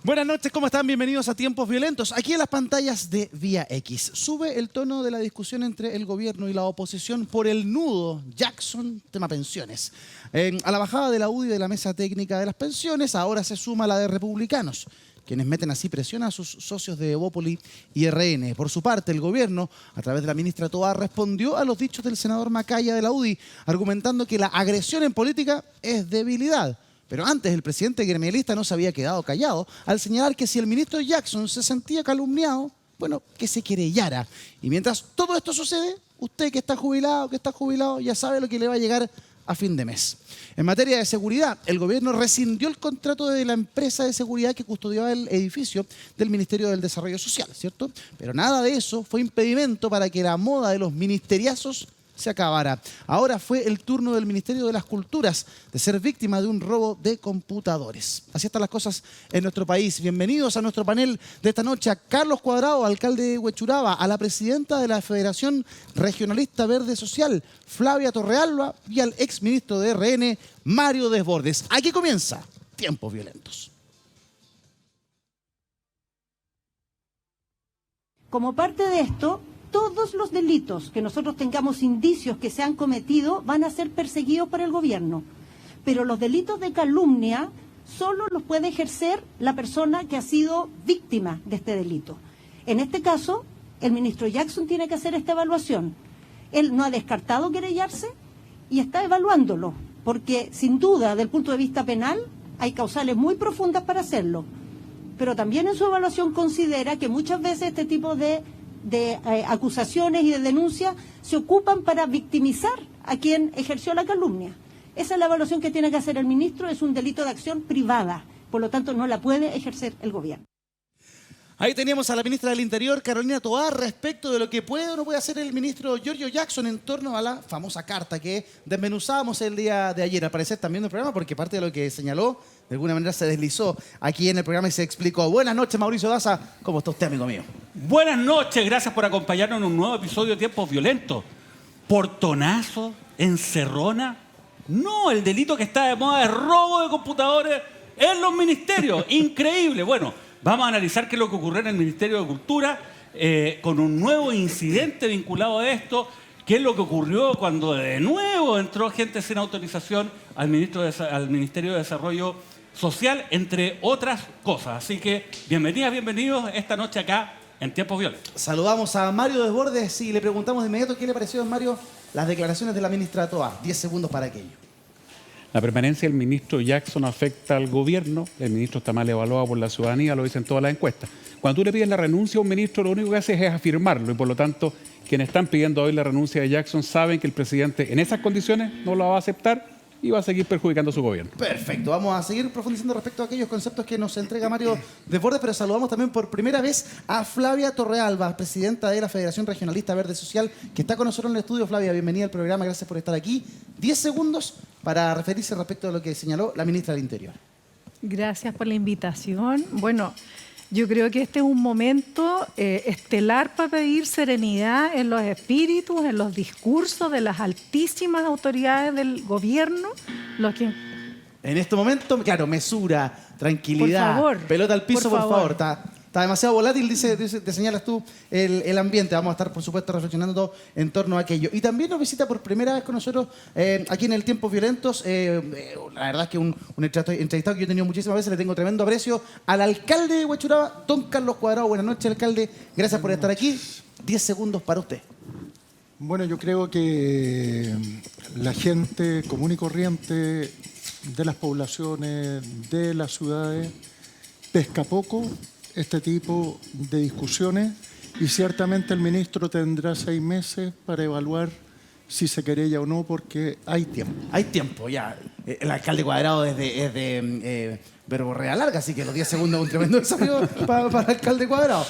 Buenas noches, ¿cómo están? Bienvenidos a Tiempos Violentos. Aquí en las pantallas de Vía X. Sube el tono de la discusión entre el gobierno y la oposición por el nudo Jackson, tema pensiones. A la bajada de la UDI de la mesa técnica de las pensiones, ahora se suma la de republicanos, quienes meten así presión a sus socios de Evópoli y RN. Por su parte, el gobierno, a través de la ministra Toá, respondió a los dichos del senador Macaya de la UDI, argumentando que la agresión en política es debilidad. Pero antes el presidente gremialista no se había quedado callado al señalar que si el ministro Jackson se sentía calumniado, bueno, que se querellara. Y mientras todo esto sucede, usted que está jubilado, ya sabe lo que le va a llegar a fin de mes. En materia de seguridad, el gobierno rescindió el contrato de la empresa de seguridad que custodiaba el edificio del Ministerio del Desarrollo Social, ¿cierto? Pero nada de eso fue impedimento para que la moda de los ministeriazos se acabara. Ahora fue el turno del Ministerio de las Culturas de ser víctima de un robo de computadores. Así están las cosas en nuestro país. Bienvenidos a nuestro panel de esta noche a Carlos Cuadrado, alcalde de Huechuraba, a la presidenta de la Federación Regionalista Verde Social, Flavia Torrealba, y al exministro de RN, Mario Desbordes. Aquí comienza Tiempos Violentos. Como parte de esto, todos los delitos que nosotros tengamos indicios que se han cometido van a ser perseguidos por el gobierno. Pero los delitos de calumnia solo los puede ejercer la persona que ha sido víctima de este delito. En este caso, el ministro Jackson tiene que hacer esta evaluación. Él no ha descartado querellarse y está evaluándolo, porque sin duda, desde el punto de vista penal, hay causales muy profundas para hacerlo. Pero también en su evaluación considera que muchas veces este tipo de acusaciones y de denuncias se ocupan para victimizar a quien ejerció la calumnia. Esa es la evaluación que tiene que hacer el ministro, es un delito de acción privada, por lo tanto no la puede ejercer el gobierno. Ahí teníamos a la ministra del Interior, Carolina Toá, respecto de lo que puede o no puede hacer el ministro Giorgio Jackson en torno a la famosa carta que desmenuzábamos el día de ayer. Al parecer también del programa, porque parte de lo que señaló, de alguna manera se deslizó aquí en el programa y se explicó. Buenas noches, Mauricio Daza. ¿Cómo está usted, amigo mío? Buenas noches, gracias por acompañarnos en un nuevo episodio de Tiempos Violentos. ¿Portonazo? ¿Encerrona? No, el delito que está de moda es robo de computadores en los ministerios. Increíble. Bueno, vamos a analizar qué es lo que ocurrió en el Ministerio de Cultura con un nuevo incidente vinculado a esto, qué es lo que ocurrió cuando de nuevo entró gente sin autorización al Ministerio de Desarrollo Social, entre otras cosas. Así que bienvenidos esta noche acá en Tiempos Violentos. Saludamos a Mario Desbordes y le preguntamos de inmediato qué le pareció, Mario, las declaraciones de la ministra Toá. 10 segundos para aquello. La permanencia del ministro Jackson afecta al gobierno. El ministro está mal evaluado por la ciudadanía, lo dicen todas las encuestas. Cuando tú le pides la renuncia a un ministro, lo único que haces es afirmarlo y por lo tanto quienes están pidiendo hoy la renuncia de Jackson saben que el presidente en esas condiciones no la va a aceptar y va a seguir perjudicando a su gobierno. Perfecto, vamos a seguir profundizando respecto a aquellos conceptos que nos entrega Mario Desbordes, pero saludamos también por primera vez a Flavia Torrealba, presidenta de la Federación Regionalista Verde Social, que está con nosotros en el estudio. Flavia, bienvenida al programa, gracias por estar aquí. 10 segundos para referirse respecto a lo que señaló la ministra del Interior. Gracias por la invitación. Bueno, yo creo que este es un momento estelar para pedir serenidad en los espíritus, en los discursos de las altísimas autoridades del gobierno. En este momento, claro, mesura, tranquilidad, por favor, pelota al piso, por favor. Está demasiado volátil, te señalas tú, el ambiente. Vamos a estar, por supuesto, reflexionando en torno a aquello. Y también nos visita por primera vez con nosotros aquí en el Tiempos Violentos. La verdad es que un entrevistado que yo he tenido muchísimas veces, le tengo tremendo aprecio, al alcalde de Huechuraba, don Carlos Cuadrado. Buenas noches, alcalde. Gracias por estar aquí. 10 segundos para usted. Bueno, yo creo que la gente común y corriente de las poblaciones, de las ciudades, pesca poco este tipo de discusiones y ciertamente el ministro tendrá 6 meses para evaluar si se querella o no, porque hay tiempo. Hay tiempo, ya. El alcalde Cuadrado es de verborrea larga, así que los 10 segundos es un tremendo desafío para el alcalde Cuadrado.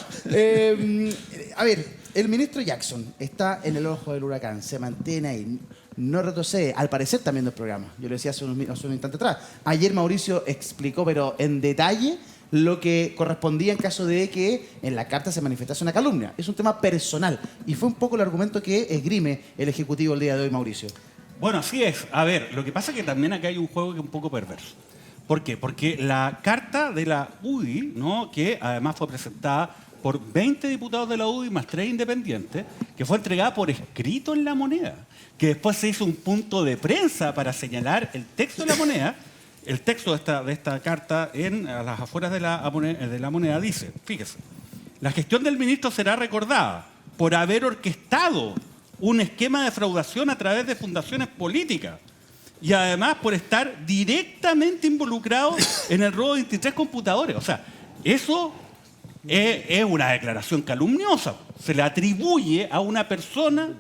A ver, el ministro Jackson está en el ojo del huracán, se mantiene ahí, no retrocede, al parecer también del programa. Yo lo decía hace un instante atrás. Ayer Mauricio explicó, pero en detalle, lo que correspondía en caso de que en la carta se manifestase una calumnia. Es un tema personal y fue un poco el argumento que esgrime el Ejecutivo el día de hoy, Mauricio. Bueno, así es. A ver, lo que pasa es que también acá hay un juego que es un poco perverso. ¿Por qué? Porque la carta de la UDI, ¿no?, que además fue presentada por 20 diputados de la UDI más 3 independientes, que fue entregada por escrito en La Moneda, que después se hizo un punto de prensa para señalar el texto de La Moneda. El texto de esta carta a las afueras de la Moneda dice, fíjese, la gestión del ministro será recordada por haber orquestado un esquema de defraudación a través de fundaciones políticas y además por estar directamente involucrado en el robo de 23 computadores. O sea, eso es una declaración calumniosa. Se le atribuye a una persona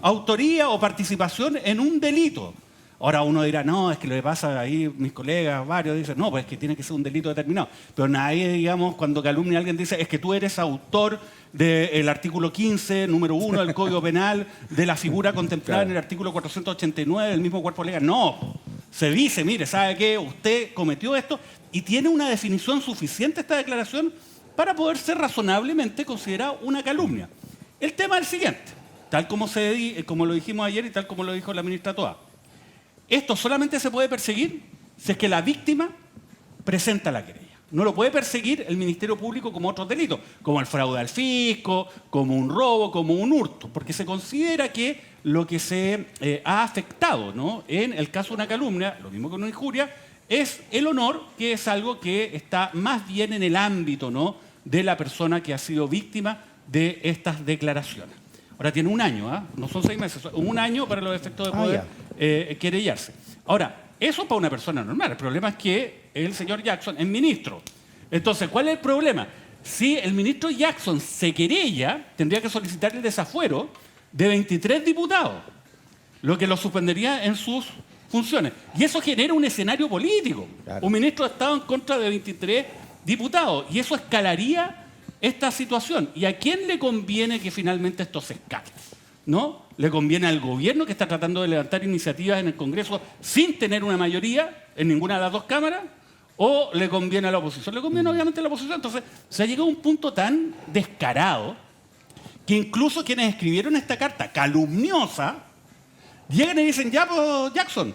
autoría o participación en un delito. Ahora uno dirá, no, es que lo que pasa ahí, mis colegas, varios dicen, no, pues es que tiene que ser un delito determinado. Pero nadie, digamos, cuando calumnia a alguien dice, es que tú eres autor del artículo 15, número 1 del Código Penal, de la figura contemplada en el artículo 489 del mismo cuerpo legal. No, se dice, mire, ¿sabe qué? Usted cometió esto y tiene una definición suficiente esta declaración para poder ser razonablemente considerada una calumnia. El tema es el siguiente, tal como lo dijimos ayer y tal como lo dijo la ministra Toá. Esto solamente se puede perseguir si es que la víctima presenta la querella. No lo puede perseguir el Ministerio Público como otros delitos, como el fraude al fisco, como un robo, como un hurto, porque se considera que lo que se ha afectado, ¿no?, en el caso de una calumnia, lo mismo que una injuria, es el honor, que es algo que está más bien en el ámbito, ¿no?, de la persona que ha sido víctima de estas declaraciones. Ahora tiene un año, no son 6 meses, un año para los efectos de poder querellarse. Ahora, eso para una persona normal. El problema es que el señor Jackson es ministro. Entonces, ¿cuál es el problema? Si el ministro Jackson se querella, tendría que solicitar el desafuero de 23 diputados, lo que lo suspendería en sus funciones. Y eso genera un escenario político. Claro. Un ministro de Estado en contra de 23 diputados. Y eso escalaría esta situación. ¿Y a quién le conviene que finalmente esto se escale? ¿No? ¿Le conviene al gobierno, que está tratando de levantar iniciativas en el Congreso sin tener una mayoría en ninguna de las dos cámaras? ¿O le conviene a la oposición? Le conviene obviamente a la oposición. Entonces, se ha llegado a un punto tan descarado que incluso quienes escribieron esta carta calumniosa llegan y dicen, ya, pues, Jackson,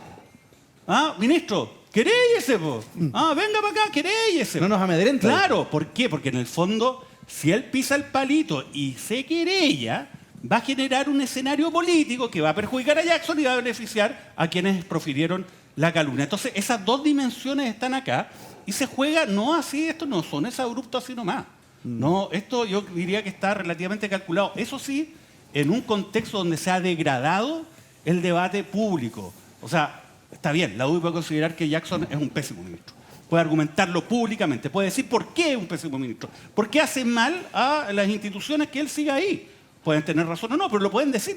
ministro, queréllese, pues. Venga para acá, queréllese. No nos amedrenta. Claro, ¿por qué? Porque en el fondo, si él pisa el palito y se querella, va a generar un escenario político que va a perjudicar a Jackson y va a beneficiar a quienes profirieron la calumnia. Entonces, esas dos dimensiones están acá y se juega, no así, esto no son esos abruptos así nomás. No, esto yo diría que está relativamente calculado. Eso sí, en un contexto donde se ha degradado el debate público. O sea, está bien, la UDI puede considerar que Jackson es un pésimo ministro. Puede argumentarlo públicamente, puede decir por qué es un pésimo ministro. ¿Por qué hace mal a las instituciones que él siga ahí? Pueden tener razón o no, pero lo pueden decir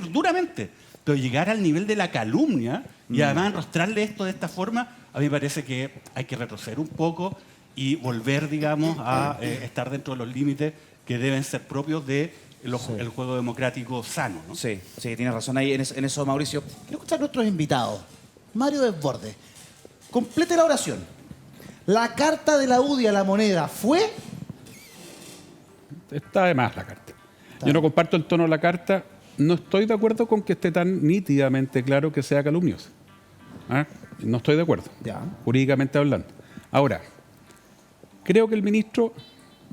duramente. Pero llegar al nivel de la calumnia y además enrostrarle esto de esta forma, a mí me parece que hay que retroceder un poco y volver, digamos, a estar dentro de los límites que deben ser propios de el juego democrático sano, ¿no? Sí, tienes razón ahí en eso, Mauricio. Quiero escuchar a nuestros invitados. Mario Desbordes, complete la oración. ¿La carta de la UDI a La Moneda fue? Está de más la carta. Yo no comparto el tono de la carta. No estoy de acuerdo con que esté tan nítidamente claro que sea calumniosa. No estoy de acuerdo, jurídicamente hablando. Ahora, creo que el ministro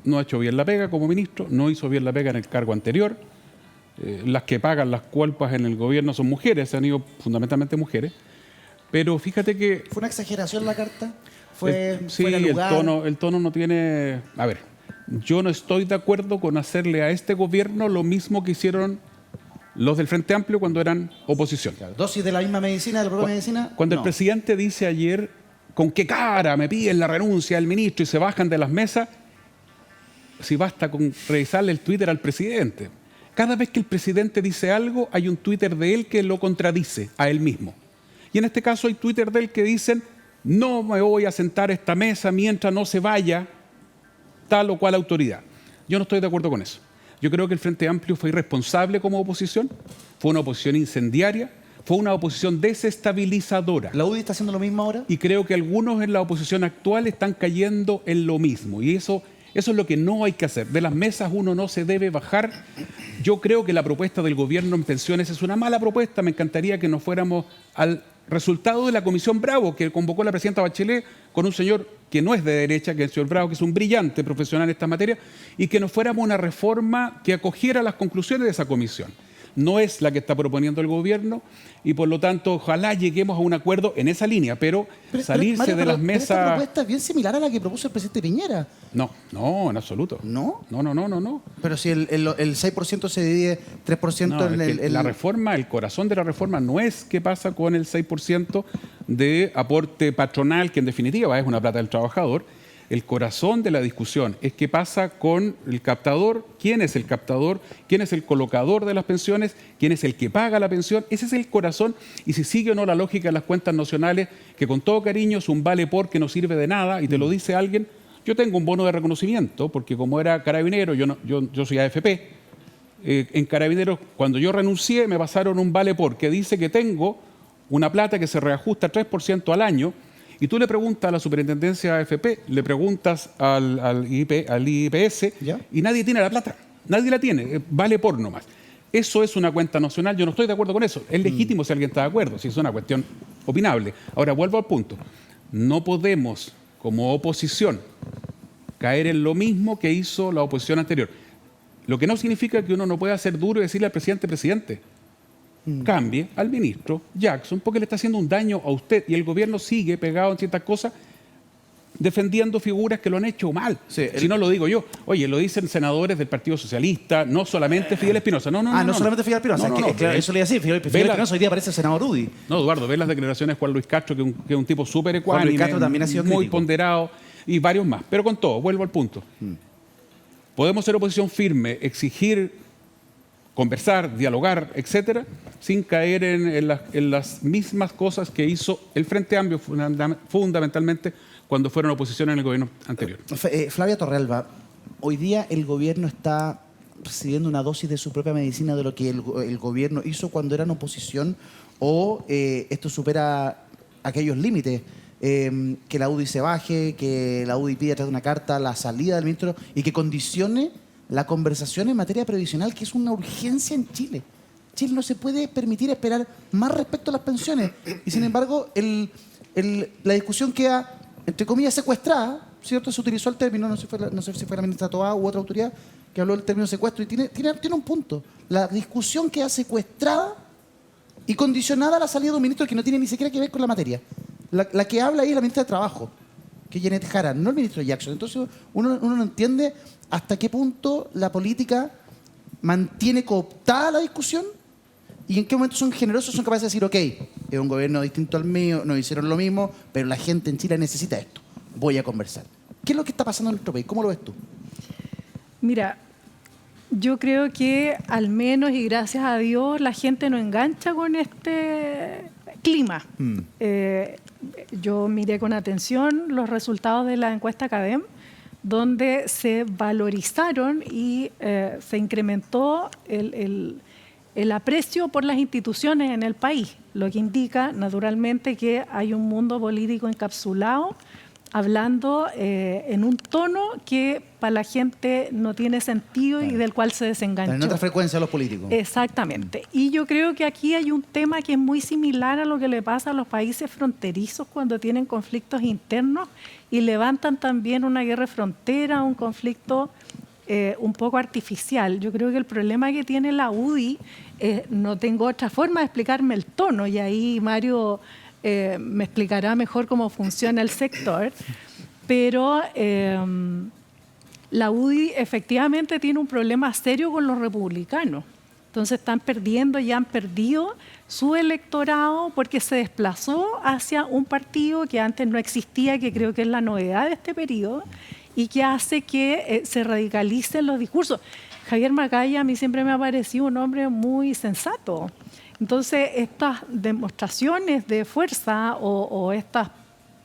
no ha hecho bien la pega como ministro, no hizo bien la pega en el cargo anterior. Las que pagan las culpas en el gobierno son mujeres, se han ido fundamentalmente mujeres. Pero fíjate que... ¿Fue una exageración la carta? Sí, el tono no tiene... A ver, yo no estoy de acuerdo con hacerle a este gobierno lo mismo que hicieron los del Frente Amplio cuando eran oposición. Claro, dosis de la misma medicina, de la propia medicina. Cuando el presidente dice ayer, ¿con qué cara me piden la renuncia del ministro y se bajan de las mesas? Si basta con revisarle el Twitter al presidente. Cada vez que el presidente dice algo, hay un Twitter de él que lo contradice a él mismo. Y en este caso hay Twitter de él que dicen, no me voy a sentar a esta mesa mientras no se vaya tal o cual autoridad. Yo no estoy de acuerdo con eso. Yo creo que el Frente Amplio fue irresponsable como oposición, fue una oposición incendiaria, fue una oposición desestabilizadora. ¿La UDI está haciendo lo mismo ahora? Y creo que algunos en la oposición actual están cayendo en lo mismo. Y eso es lo que no hay que hacer. De las mesas uno no se debe bajar. Yo creo que la propuesta del gobierno en pensiones es una mala propuesta. Me encantaría que nos fuéramos al resultado de la Comisión Bravo, que convocó la presidenta Bachelet con un señor que no es de derecha, que es el señor Bravo, que es un brillante profesional en esta materia, y que nos fuéramos a una reforma que acogiera las conclusiones de esa comisión. No es la que está proponiendo el gobierno y por lo tanto ojalá lleguemos a un acuerdo en esa línea, pero salirse Mario, de las Esta mesas... propuesta es bien similar a la que propuso el presidente Piñera. No, en absoluto. ¿No? No. Pero si el 6% se divide 3% No, en es que la reforma, el corazón de la reforma no es qué pasa con el 6% de aporte patronal, que en definitiva es una plata del trabajador. El corazón de la discusión es qué pasa con el captador, quién es el captador, quién es el colocador de las pensiones, quién es el que paga la pensión. Ese es el corazón y si sigue o no la lógica de las cuentas nacionales, que con todo cariño es un vale por que no sirve de nada y te lo dice alguien. Yo tengo un bono de reconocimiento porque como era carabinero, yo soy AFP. En Carabineros, cuando yo renuncié, me pasaron un vale por que dice que tengo una plata que se reajusta 3% al año. Y tú le preguntas a la superintendencia de AFP, le preguntas al IPS ¿Ya? y nadie tiene la plata. Nadie la tiene, vale por nomás. Eso es una cuenta nacional, yo no estoy de acuerdo con eso. Es legítimo si alguien está de acuerdo, si es una cuestión opinable. Ahora, vuelvo al punto. No podemos, como oposición, caer en lo mismo que hizo la oposición anterior. Lo que no significa que uno no pueda ser duro y decirle al presidente, cambie al ministro Jackson porque le está haciendo un daño a usted y el gobierno sigue pegado en ciertas cosas defendiendo figuras que lo han hecho mal. Sí, si no lo digo yo. Oye, lo dicen senadores del Partido Socialista, no solamente Fidel Espinosa. No solamente Fidel Espinosa. Eso le iba a decir. Fidel Espinosa hoy día parece el senador Rudy. No, Eduardo, ve las declaraciones de Juan Luis Castro, que es un tipo súper ecuánime, Juan Luis Castro también ha sido muy crítico. ponderado, y varios más. Pero con todo, vuelvo al punto. Podemos ser oposición firme, exigir, conversar, dialogar, etcétera, sin caer en las mismas cosas que hizo el Frente Amplio fundamentalmente cuando fueron oposición en el gobierno anterior. Flavia Torrealba, hoy día el gobierno está recibiendo una dosis de su propia medicina de lo que el gobierno hizo cuando era en oposición o esto supera aquellos límites. Que la UDI se baje, que la UDI pida a través de una carta la salida del ministro y que condicione la conversación en materia previsional, que es una urgencia en Chile. Chile no se puede permitir esperar más respecto a las pensiones. Y sin embargo, la discusión queda, entre comillas, secuestrada, ¿cierto? Se utilizó el término, no sé si fue la ministra Toá u otra autoridad que habló del término secuestro, y tiene un punto. La discusión queda secuestrada y condicionada a la salida de un ministro que no tiene ni siquiera que ver con la materia. La que habla ahí es la ministra de Trabajo, que es Janet Jara, no el ministro Jackson. Entonces uno no entiende hasta qué punto la política mantiene cooptada la discusión y en qué momento son generosos, son capaces de decir, ok, es un gobierno distinto al mío, nos hicieron lo mismo, pero la gente en Chile necesita esto, voy a conversar. ¿Qué es lo que está pasando en nuestro país? ¿Cómo lo ves tú? Mira, yo creo que al menos y gracias a Dios la gente no engancha con este clima. Yo miré con atención los resultados de la encuesta CADEM, donde se valorizaron y se incrementó el aprecio por las instituciones en el país, lo que indica naturalmente que hay un mundo político encapsulado hablando en un tono que para la gente no tiene sentido y del cual se desenganchó. En otra frecuencia a los políticos. Exactamente. Y yo creo que aquí hay un tema que es muy similar a lo que le pasa a los países fronterizos cuando tienen conflictos internos y levantan también una guerra de frontera, un conflicto un poco artificial. Yo creo que el problema que tiene la UDI, no tengo otra forma de explicarme el tono, y ahí Mario me explicará mejor cómo funciona el sector, pero la UDI efectivamente tiene un problema serio con los republicanos. Entonces están perdiendo y han perdido su electorado porque se desplazó hacia un partido que antes no existía, que creo que es la novedad de este periodo, y que hace que se radicalicen los discursos. Javier Macaya a mí siempre me ha parecido un hombre muy sensato. Entonces, estas demostraciones de fuerza o estas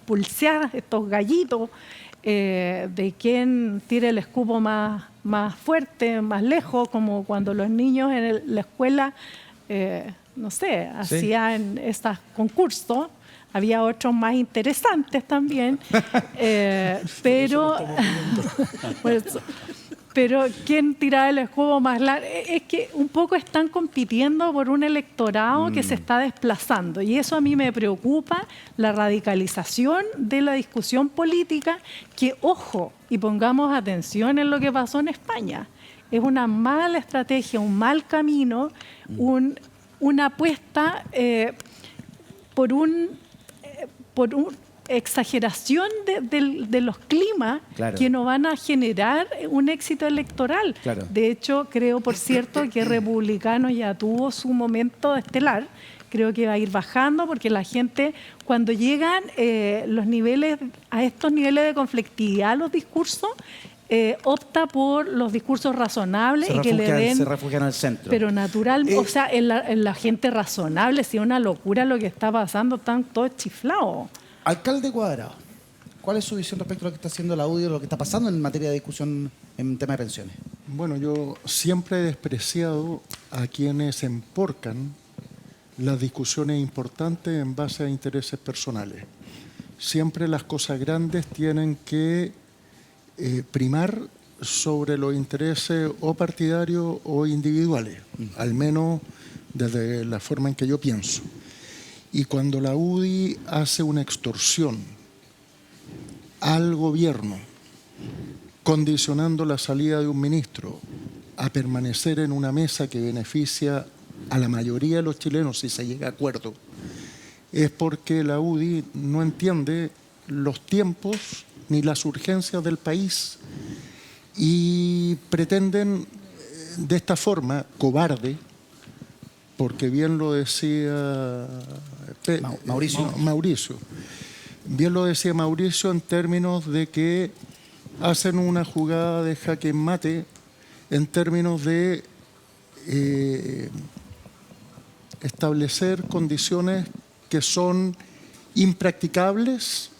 pulseadas, estos gallitos de quién tire el escupo más fuerte, más lejos, como cuando los niños en la escuela, no sé, hacían estos concursos. Había otros más interesantes también, pero... Pero ¿quién tiraba el escudo más largo? Es que un poco están compitiendo por un electorado que se está desplazando. Y eso a mí me preocupa, la radicalización de la discusión política, que, ojo, y pongamos atención en lo que pasó en España. Es una mala estrategia, un mal camino, una apuesta por una exageración de los climas Claro. que no van a generar un éxito electoral. Claro. De hecho, creo, por cierto, que Republicano ya tuvo su momento estelar. Creo que va a ir bajando porque la gente, cuando llegan a estos niveles de conflictividad, los discursos, opta por los discursos razonables y que le den... Se refugian al centro. Pero natural, o sea, en la gente razonable, si es una locura lo que está pasando, están todos chiflados. Alcalde Cuadrado, ¿cuál es su visión respecto a lo que está haciendo la UDI o lo que está pasando en materia de discusión en tema de pensiones? Bueno, yo siempre he despreciado a quienes emporcan las discusiones importantes en base a intereses personales. Siempre las cosas grandes tienen que primar sobre los intereses o partidarios o individuales, al menos desde la forma en que yo pienso. Y cuando la UDI hace una extorsión al gobierno, condicionando la salida de un ministro a permanecer en una mesa que beneficia a la mayoría de los chilenos si se llega a acuerdo, es porque la UDI no entiende los tiempos ni las urgencias del país y pretenden de esta forma cobarde, porque bien lo decía Mauricio, bien lo decía Mauricio en términos de que hacen una jugada de jaque en mate en términos de establecer condiciones que son impracticables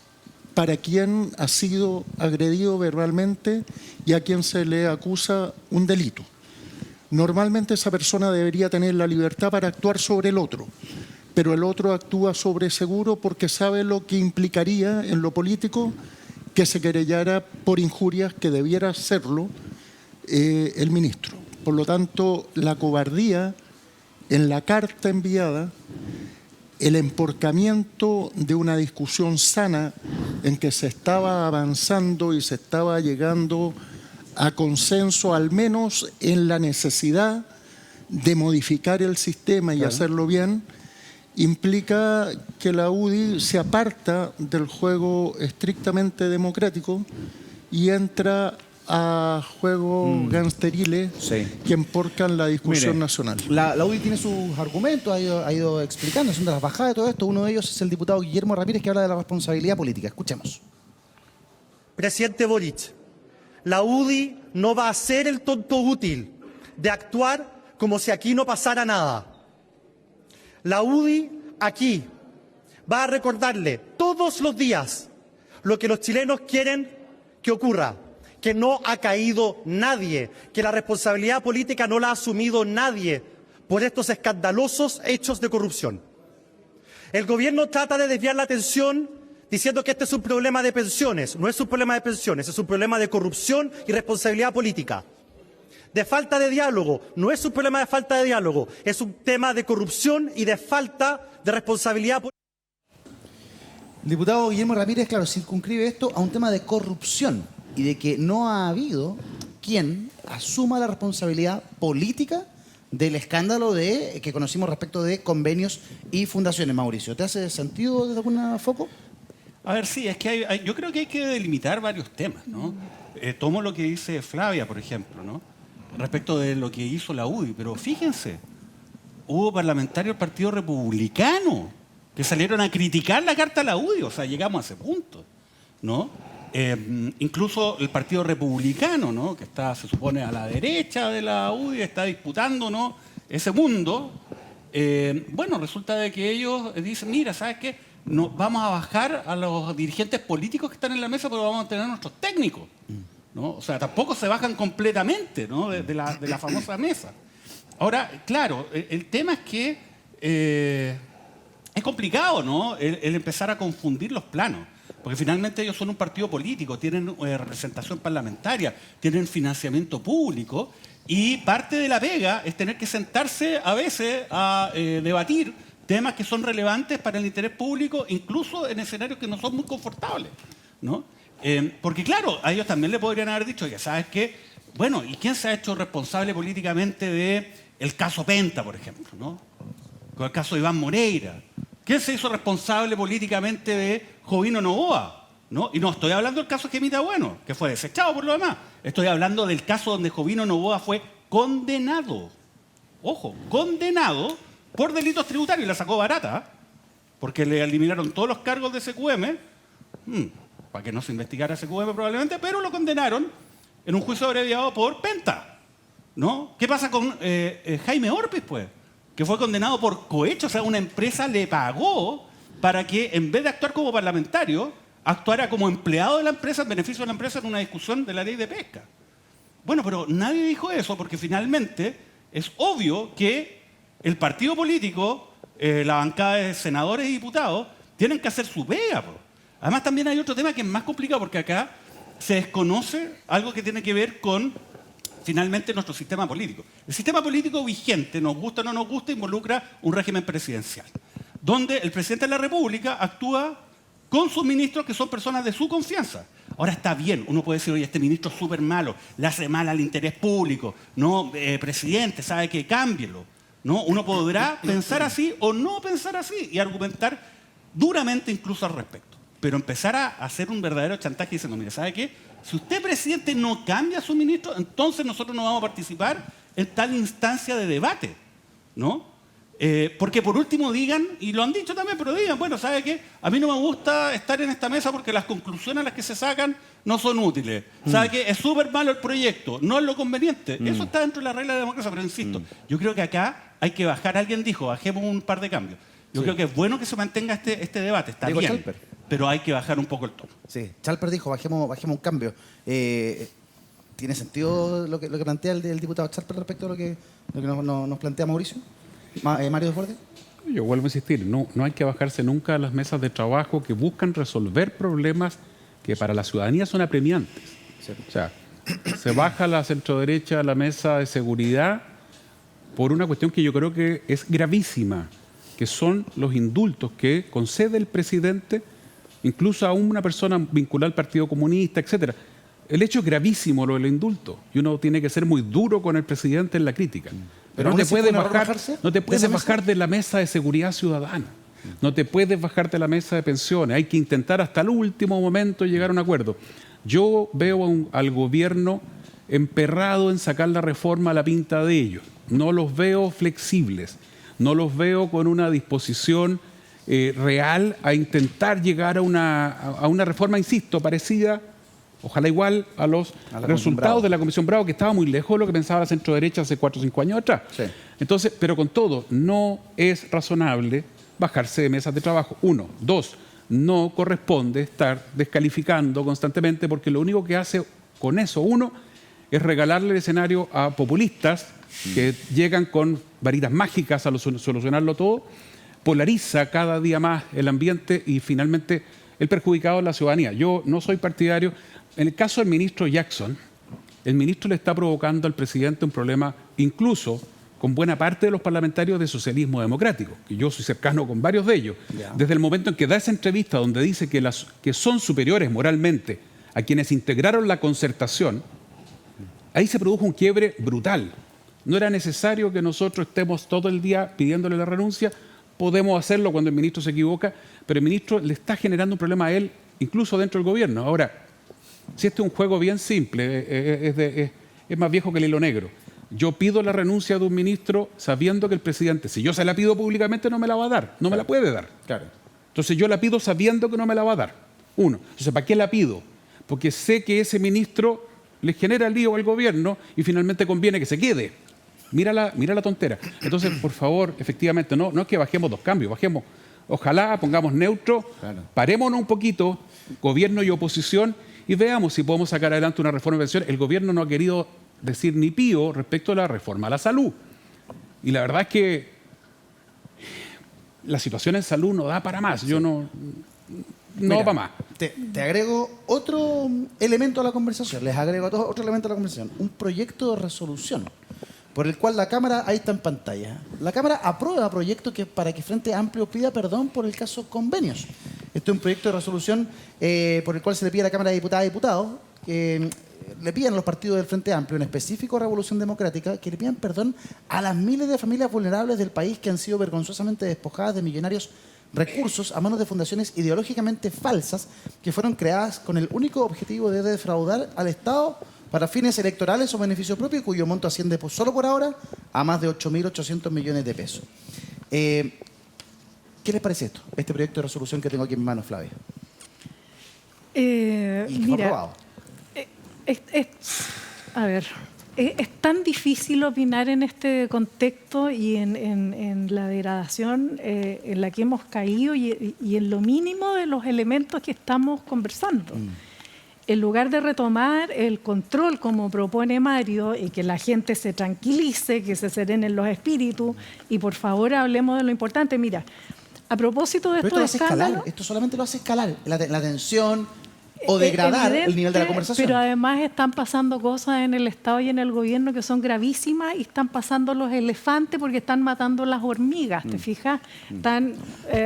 para quien ha sido agredido verbalmente y a quien se le acusa un delito. Normalmente esa persona debería tener la libertad para actuar sobre el otro, pero el otro actúa sobre seguro porque sabe lo que implicaría en lo político que se querellara por injurias, que debiera hacerlo el ministro. Por lo tanto, la cobardía en la carta enviada, el emporcamiento de una discusión sana en que se estaba avanzando y se estaba llegando a consenso, al menos en la necesidad de modificar el sistema y hacerlo bien, implica que la UDI se aparta del juego estrictamente democrático y entra a juegos gangsteriles que emporcan la discusión nacional. La UDI tiene sus argumentos, ha ido explicando, son de las bajadas de todo esto. Uno de ellos es el diputado Guillermo Ramírez, que habla de la responsabilidad política. Escuchemos. Presidente Boric, la UDI no va a ser el tonto útil de actuar como si aquí no pasara nada. La UDI aquí va a recordarle todos los días lo que los chilenos quieren que ocurra, que no ha caído nadie, que la responsabilidad política no la ha asumido nadie por estos escandalosos hechos de corrupción. El gobierno trata de desviar la atención diciendo que este es un problema de pensiones. No es un problema de pensiones, es un problema de corrupción y responsabilidad política. De falta de diálogo, no es un problema de falta de diálogo, es un tema de corrupción y de falta de responsabilidad política. El diputado Guillermo Ramírez, claro, circunscribe esto a un tema de corrupción y de que no ha habido quien asuma la responsabilidad política del escándalo que conocimos respecto de convenios y fundaciones. Mauricio, ¿te hace sentido desde algún foco? A ver, sí, es que yo creo que hay que delimitar varios temas, ¿no? Tomo lo que dice Flavia, por ejemplo, ¿no? Respecto de lo que hizo la UDI, pero fíjense, hubo parlamentarios del Partido Republicano que salieron a criticar la carta de la UDI, o sea, llegamos a ese punto, ¿no? Incluso el Partido Republicano, ¿no? Que está, se supone, a la derecha de la UDI, está disputando, ¿no? Ese mundo. Bueno, resulta de que ellos dicen, mira, ¿sabes qué? No, vamos a bajar a los dirigentes políticos que están en la mesa, pero vamos a tener a nuestros técnicos, ¿no? O sea, tampoco se bajan completamente, ¿no? de la famosa mesa. Ahora, claro, el tema es que es complicado, ¿no? El empezar a confundir los planos. porque finalmente ellos son un partido político, tienen representación parlamentaria, tienen financiamiento público, y parte de la pega es tener que sentarse a veces a debatir temas que son relevantes para el interés público, incluso en escenarios que no son muy confortables, ¿no? Porque claro, a ellos también le podrían haber dicho, ya sabes qué, bueno, ¿y quién se ha hecho responsable políticamente del caso Penta, por ejemplo, ¿no? Con el caso de Iván Moreira. ¿Quién se hizo responsable políticamente de Jovino Novoa? ¿No? Y no estoy hablando del caso Gemita Bueno, que fue desechado por lo demás. Estoy hablando del caso donde Jovino Novoa fue condenado. Ojo, condenado por delitos tributarios. Y la sacó barata, porque le eliminaron todos los cargos de SQM, para que no se investigara SQM probablemente, pero lo condenaron en un juicio abreviado por Penta, ¿no? ¿Qué pasa con Jaime Orpiz, pues? Que fue condenado por cohecho, o sea, una empresa le pagó para que en vez de actuar como parlamentario, actuara como empleado de la empresa en beneficio de la empresa en una discusión de la ley de pesca. Bueno, pero nadie dijo eso porque finalmente es obvio que el partido político, la bancada de senadores y diputados, tienen que hacer su pega. Po. Además también hay otro tema que es más complicado porque acá se desconoce algo que tiene que ver con finalmente nuestro sistema político. El sistema político vigente, nos gusta o no nos gusta, involucra un régimen presidencial, donde el presidente de la República actúa con sus ministros que son personas de su confianza. Ahora está bien, uno puede decir, oye, este ministro es súper malo, le hace mal al interés público, no, presidente, sabe que cámbielo. ¿No? Uno podrá pensar así o no pensar así y argumentar duramente incluso al respecto. Pero empezar a hacer un verdadero chantaje diciendo, mire, ¿sabe qué? Si usted, presidente, no cambia a su ministro, entonces nosotros no vamos a participar en tal instancia de debate, ¿no? Porque por último digan, y lo han dicho también, pero digan, bueno, ¿sabe qué? A mí no me gusta estar en esta mesa porque las conclusiones a las que se sacan no son útiles. ¿Sabe qué? Es súper malo el proyecto, no es lo conveniente. Eso está dentro de la regla de la democracia, pero insisto, yo creo que acá hay que bajar, alguien dijo, bajemos un par de cambios. Yo creo que es bueno que se mantenga este debate, está Digo, bien, Chalper. pero hay que bajar un poco el tono. Sí, Chalper dijo, bajemos un cambio. ¿Tiene sentido lo que plantea el diputado Chalper respecto a lo que nos plantea Mauricio? Mario Desbordes. Yo vuelvo a insistir, no hay que bajarse nunca a las mesas de trabajo que buscan resolver problemas que para la ciudadanía son apremiantes. Sí. O sea, se baja la centroderecha a la mesa de seguridad por una cuestión que yo creo que es gravísima, que son los indultos que concede el presidente, incluso a una persona vinculada al Partido Comunista, etcétera. El hecho es gravísimo, lo del indulto, y uno tiene que ser muy duro con el presidente en la crítica. Pero no te puedes bajar de la mesa de seguridad ciudadana, no te puedes bajar de la mesa de pensiones, hay que intentar hasta el último momento llegar a un acuerdo. Yo veo al gobierno emperrado en sacar la reforma a la pinta de ellos, no los veo flexibles, no los veo con una disposición real a intentar llegar a una reforma, insisto, parecida, ojalá igual a los resultados de la Comisión Bravo, que estaba muy lejos de lo que pensaba la centroderecha hace 4 o 5 años atrás. Sí. Entonces, pero con todo, no es razonable bajarse de mesas de trabajo. 1. 2. No corresponde estar descalificando constantemente, porque lo único que hace con eso, 1, es regalarle el escenario a populistas que llegan con varitas mágicas a solucionarlo todo, polariza cada día más el ambiente y finalmente el perjudicado es la ciudadanía. Yo no soy partidario. En el caso del ministro Jackson, el ministro le está provocando al presidente un problema incluso con buena parte de los parlamentarios de socialismo democrático, que yo soy cercano con varios de ellos. Ya. Desde el momento en que da esa entrevista donde dice que son superiores moralmente a quienes integraron la concertación, ahí se produjo un quiebre brutal. No era necesario que nosotros estemos todo el día pidiéndole la renuncia, podemos hacerlo cuando el ministro se equivoca, pero el ministro le está generando un problema a él, incluso dentro del gobierno. Ahora, si este es un juego bien simple, es más viejo que el hilo negro. Yo pido la renuncia de un ministro sabiendo que el presidente, si yo se la pido públicamente, no me la va a dar, no me la puede dar. Claro. Entonces yo la pido sabiendo que no me la va a dar. 1. Entonces, ¿para qué la pido? Porque sé que ese ministro le genera lío al gobierno y finalmente conviene que se quede. Mira la tontera. Entonces, por favor, efectivamente, no es que bajemos 2 cambios, bajemos, ojalá pongamos neutro, Claro. parémonos un poquito, gobierno y oposición, y veamos si podemos sacar adelante una reforma de pensiones. El gobierno no ha querido decir ni pío respecto a la reforma a la salud. Y la verdad es que la situación en salud no da para más. Yo no no Mira, va más. Te agrego otro elemento a la conversación. Les agrego otro elemento a la conversación. Un proyecto de resolución por el cual la Cámara, ahí está en pantalla, la Cámara aprueba proyecto para que Frente Amplio pida perdón por el caso Convenios. Este es un proyecto de resolución por el cual se le pide a la Cámara de Diputadas y Diputados que le pidan a los partidos del Frente Amplio, en específico Revolución Democrática, que le pidan perdón a las miles de familias vulnerables del país que han sido vergonzosamente despojadas de millonarios recursos a manos de fundaciones ideológicamente falsas que fueron creadas con el único objetivo de defraudar al Estado para fines electorales o beneficio propio, y cuyo monto asciende solo por ahora a más de 8.800 millones de pesos. ¿Qué les parece esto? Este proyecto de resolución que tengo aquí en mi mano, Flavia. Y que fue Mira, aprobado. a ver, es tan difícil opinar en este contexto y en la degradación en la que hemos caído y en lo mínimo de los elementos que estamos conversando. En lugar de retomar el control como propone Mario y que la gente se tranquilice, que se serenen los espíritus y por favor hablemos de lo importante. Mira, a propósito de Pero esto estos lo hace escalar, escándalos... esto solamente lo hace escalar la tensión o degradar el nivel de la conversación. Pero además están pasando cosas en el Estado y en el gobierno que son gravísimas y están pasando los elefantes porque están matando las hormigas, ¿te fijas? Están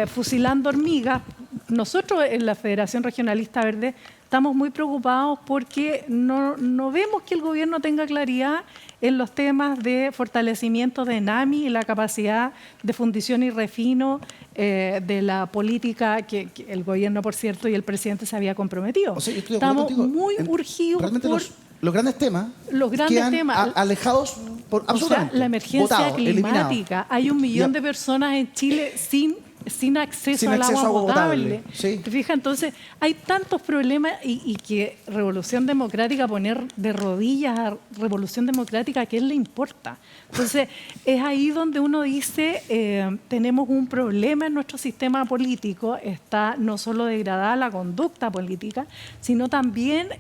fusilando hormigas. Nosotros en la Federación Regionalista Verde estamos muy preocupados porque no vemos que el gobierno tenga claridad en los temas de fortalecimiento de ENAMI y la capacidad de fundición y refino de la política que el gobierno, por cierto, y el presidente se había comprometido. O sea, yo estoy de acuerdo Estamos contigo. muy urgidos Realmente por... los grandes temas Los grandes quedan temas. alejados por O sea, absolutamente. la emergencia votados, eliminados. climática. Hay 1 millón Ya. de personas en Chile sin acceso Sin al acceso agua a agua potable. potable, sí. ¿Te fijas? Entonces, hay tantos problemas y que Revolución Democrática, poner de rodillas a Revolución Democrática, ¿a quién le importa? Entonces, es ahí donde uno dice, tenemos un problema en nuestro sistema político, está no solo degradada la conducta política, sino también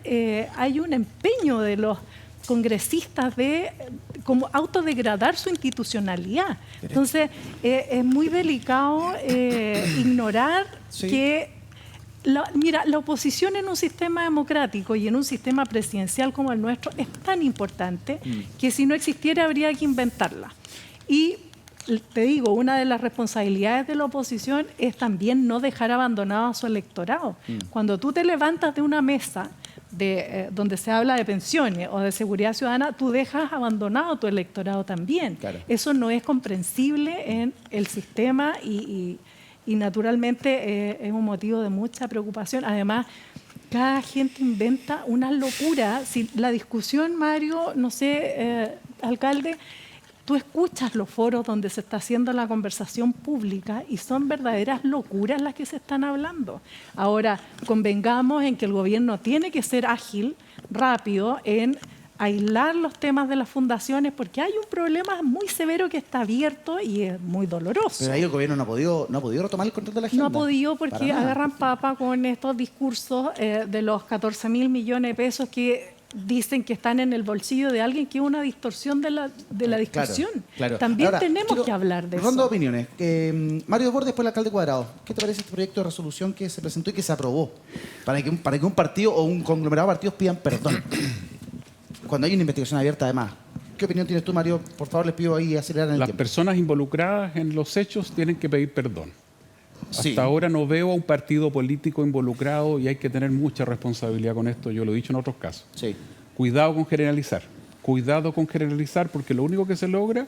hay un empeño de los congresistas de como autodegradar su institucionalidad. Entonces, es muy delicado ignorar Sí. que mira, la oposición en un sistema democrático y en un sistema presidencial como el nuestro es tan importante que si no existiera habría que inventarla. Y te digo, una de las responsabilidades de la oposición es también no dejar abandonado a su electorado. Cuando tú te levantas de una mesa donde se habla de pensiones o de seguridad ciudadana, tú dejas abandonado a tu electorado también. Claro. Eso no es comprensible en el sistema y naturalmente es un motivo de mucha preocupación. Además, cada gente inventa unas locuras. Si la discusión, Mario, no sé, alcalde, tú escuchas los foros donde se está haciendo la conversación pública y son verdaderas locuras las que se están hablando. Ahora, convengamos en que el gobierno tiene que ser ágil, rápido, en aislar los temas de las fundaciones porque hay un problema muy severo que está abierto y es muy doloroso. Pero ahí el gobierno no ha podido retomar el control de la agenda. No ha podido Para porque nada. agarran papa con estos discursos de los 14.000 millones de pesos que dicen que están en el bolsillo de alguien, que es una distorsión de la discusión. Claro. También Ahora, tenemos quiero- que hablar de ronda de eso. opiniones. Mario Bordes, después el alcalde Cuadrado. ¿Qué te parece este proyecto de resolución que se presentó y que se aprobó? Para que un partido o un conglomerado de partidos pidan perdón. Cuando hay una investigación abierta, además. ¿Qué opinión tienes tú, Mario? Por favor, les pido ahí acelerar en el Las tiempo. personas involucradas en los hechos tienen que pedir perdón. Sí. Hasta ahora no veo a un partido político involucrado y hay que tener mucha responsabilidad con esto. Yo lo he dicho en otros casos. Sí. Cuidado con generalizar. Cuidado con generalizar porque lo único que se logra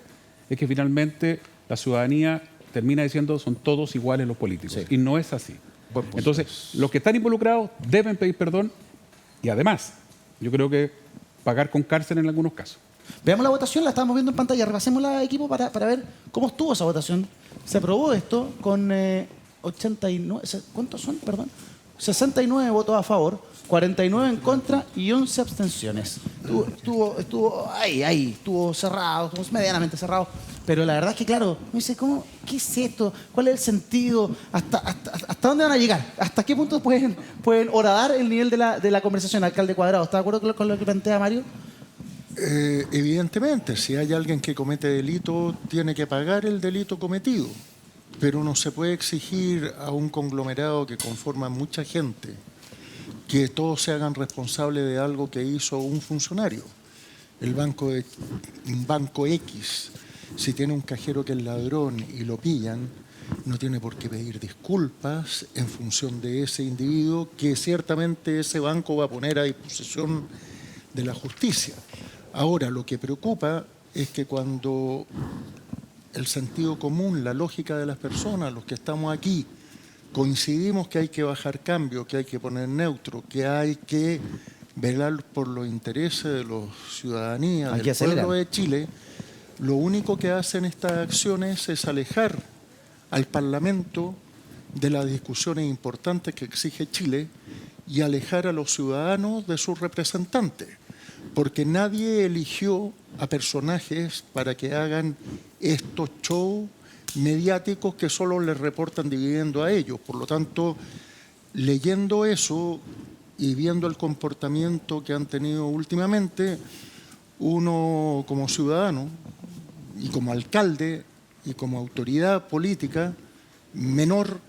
es que finalmente la ciudadanía termina diciendo son todos iguales los políticos. Sí. Y no es así. Buen punto. Entonces, los que están involucrados deben pedir perdón y además, yo creo que pagar con cárcel en algunos casos. Veamos la votación, la estamos viendo en pantalla. Repasémosla, equipo, para ver cómo estuvo esa votación. Se aprobó esto con 89... ¿Cuántos son? Perdón. 69 votos a favor, 49 en contra y 11 abstenciones. Estuvo ahí, estuvo cerrado, estuvo medianamente cerrado. Pero la verdad es que, claro, uno dice, ¿qué es esto? ¿Cuál es el sentido? ¿Hasta dónde van a llegar? ¿Hasta qué punto pueden horadar el nivel de la conversación, alcalde Cuadrado? ¿Está de acuerdo con lo que plantea Mario? Evidentemente, si hay alguien que comete delito, tiene que pagar el delito cometido. pero no se puede exigir a un conglomerado que conforma mucha gente que todos se hagan responsables de algo que hizo un funcionario. Un banco X, si tiene un cajero que es ladrón y lo pillan, no tiene por qué pedir disculpas en función de ese individuo que ciertamente ese banco va a poner a disposición de la justicia. Ahora, lo que preocupa es que cuando el sentido común, la lógica de las personas, los que estamos aquí, coincidimos que hay que bajar cambio, que hay que poner neutro, que hay que velar por los intereses de la ciudadanía, del pueblo de Chile, lo único que hacen estas acciones es alejar al Parlamento de las discusiones importantes que exige Chile y alejar a los ciudadanos de sus representantes, porque nadie eligió a personajes para que hagan estos shows mediáticos que solo les reportan dividendo a ellos. Por lo tanto, leyendo eso y viendo el comportamiento que han tenido últimamente, uno como ciudadano y como alcalde y como autoridad política menor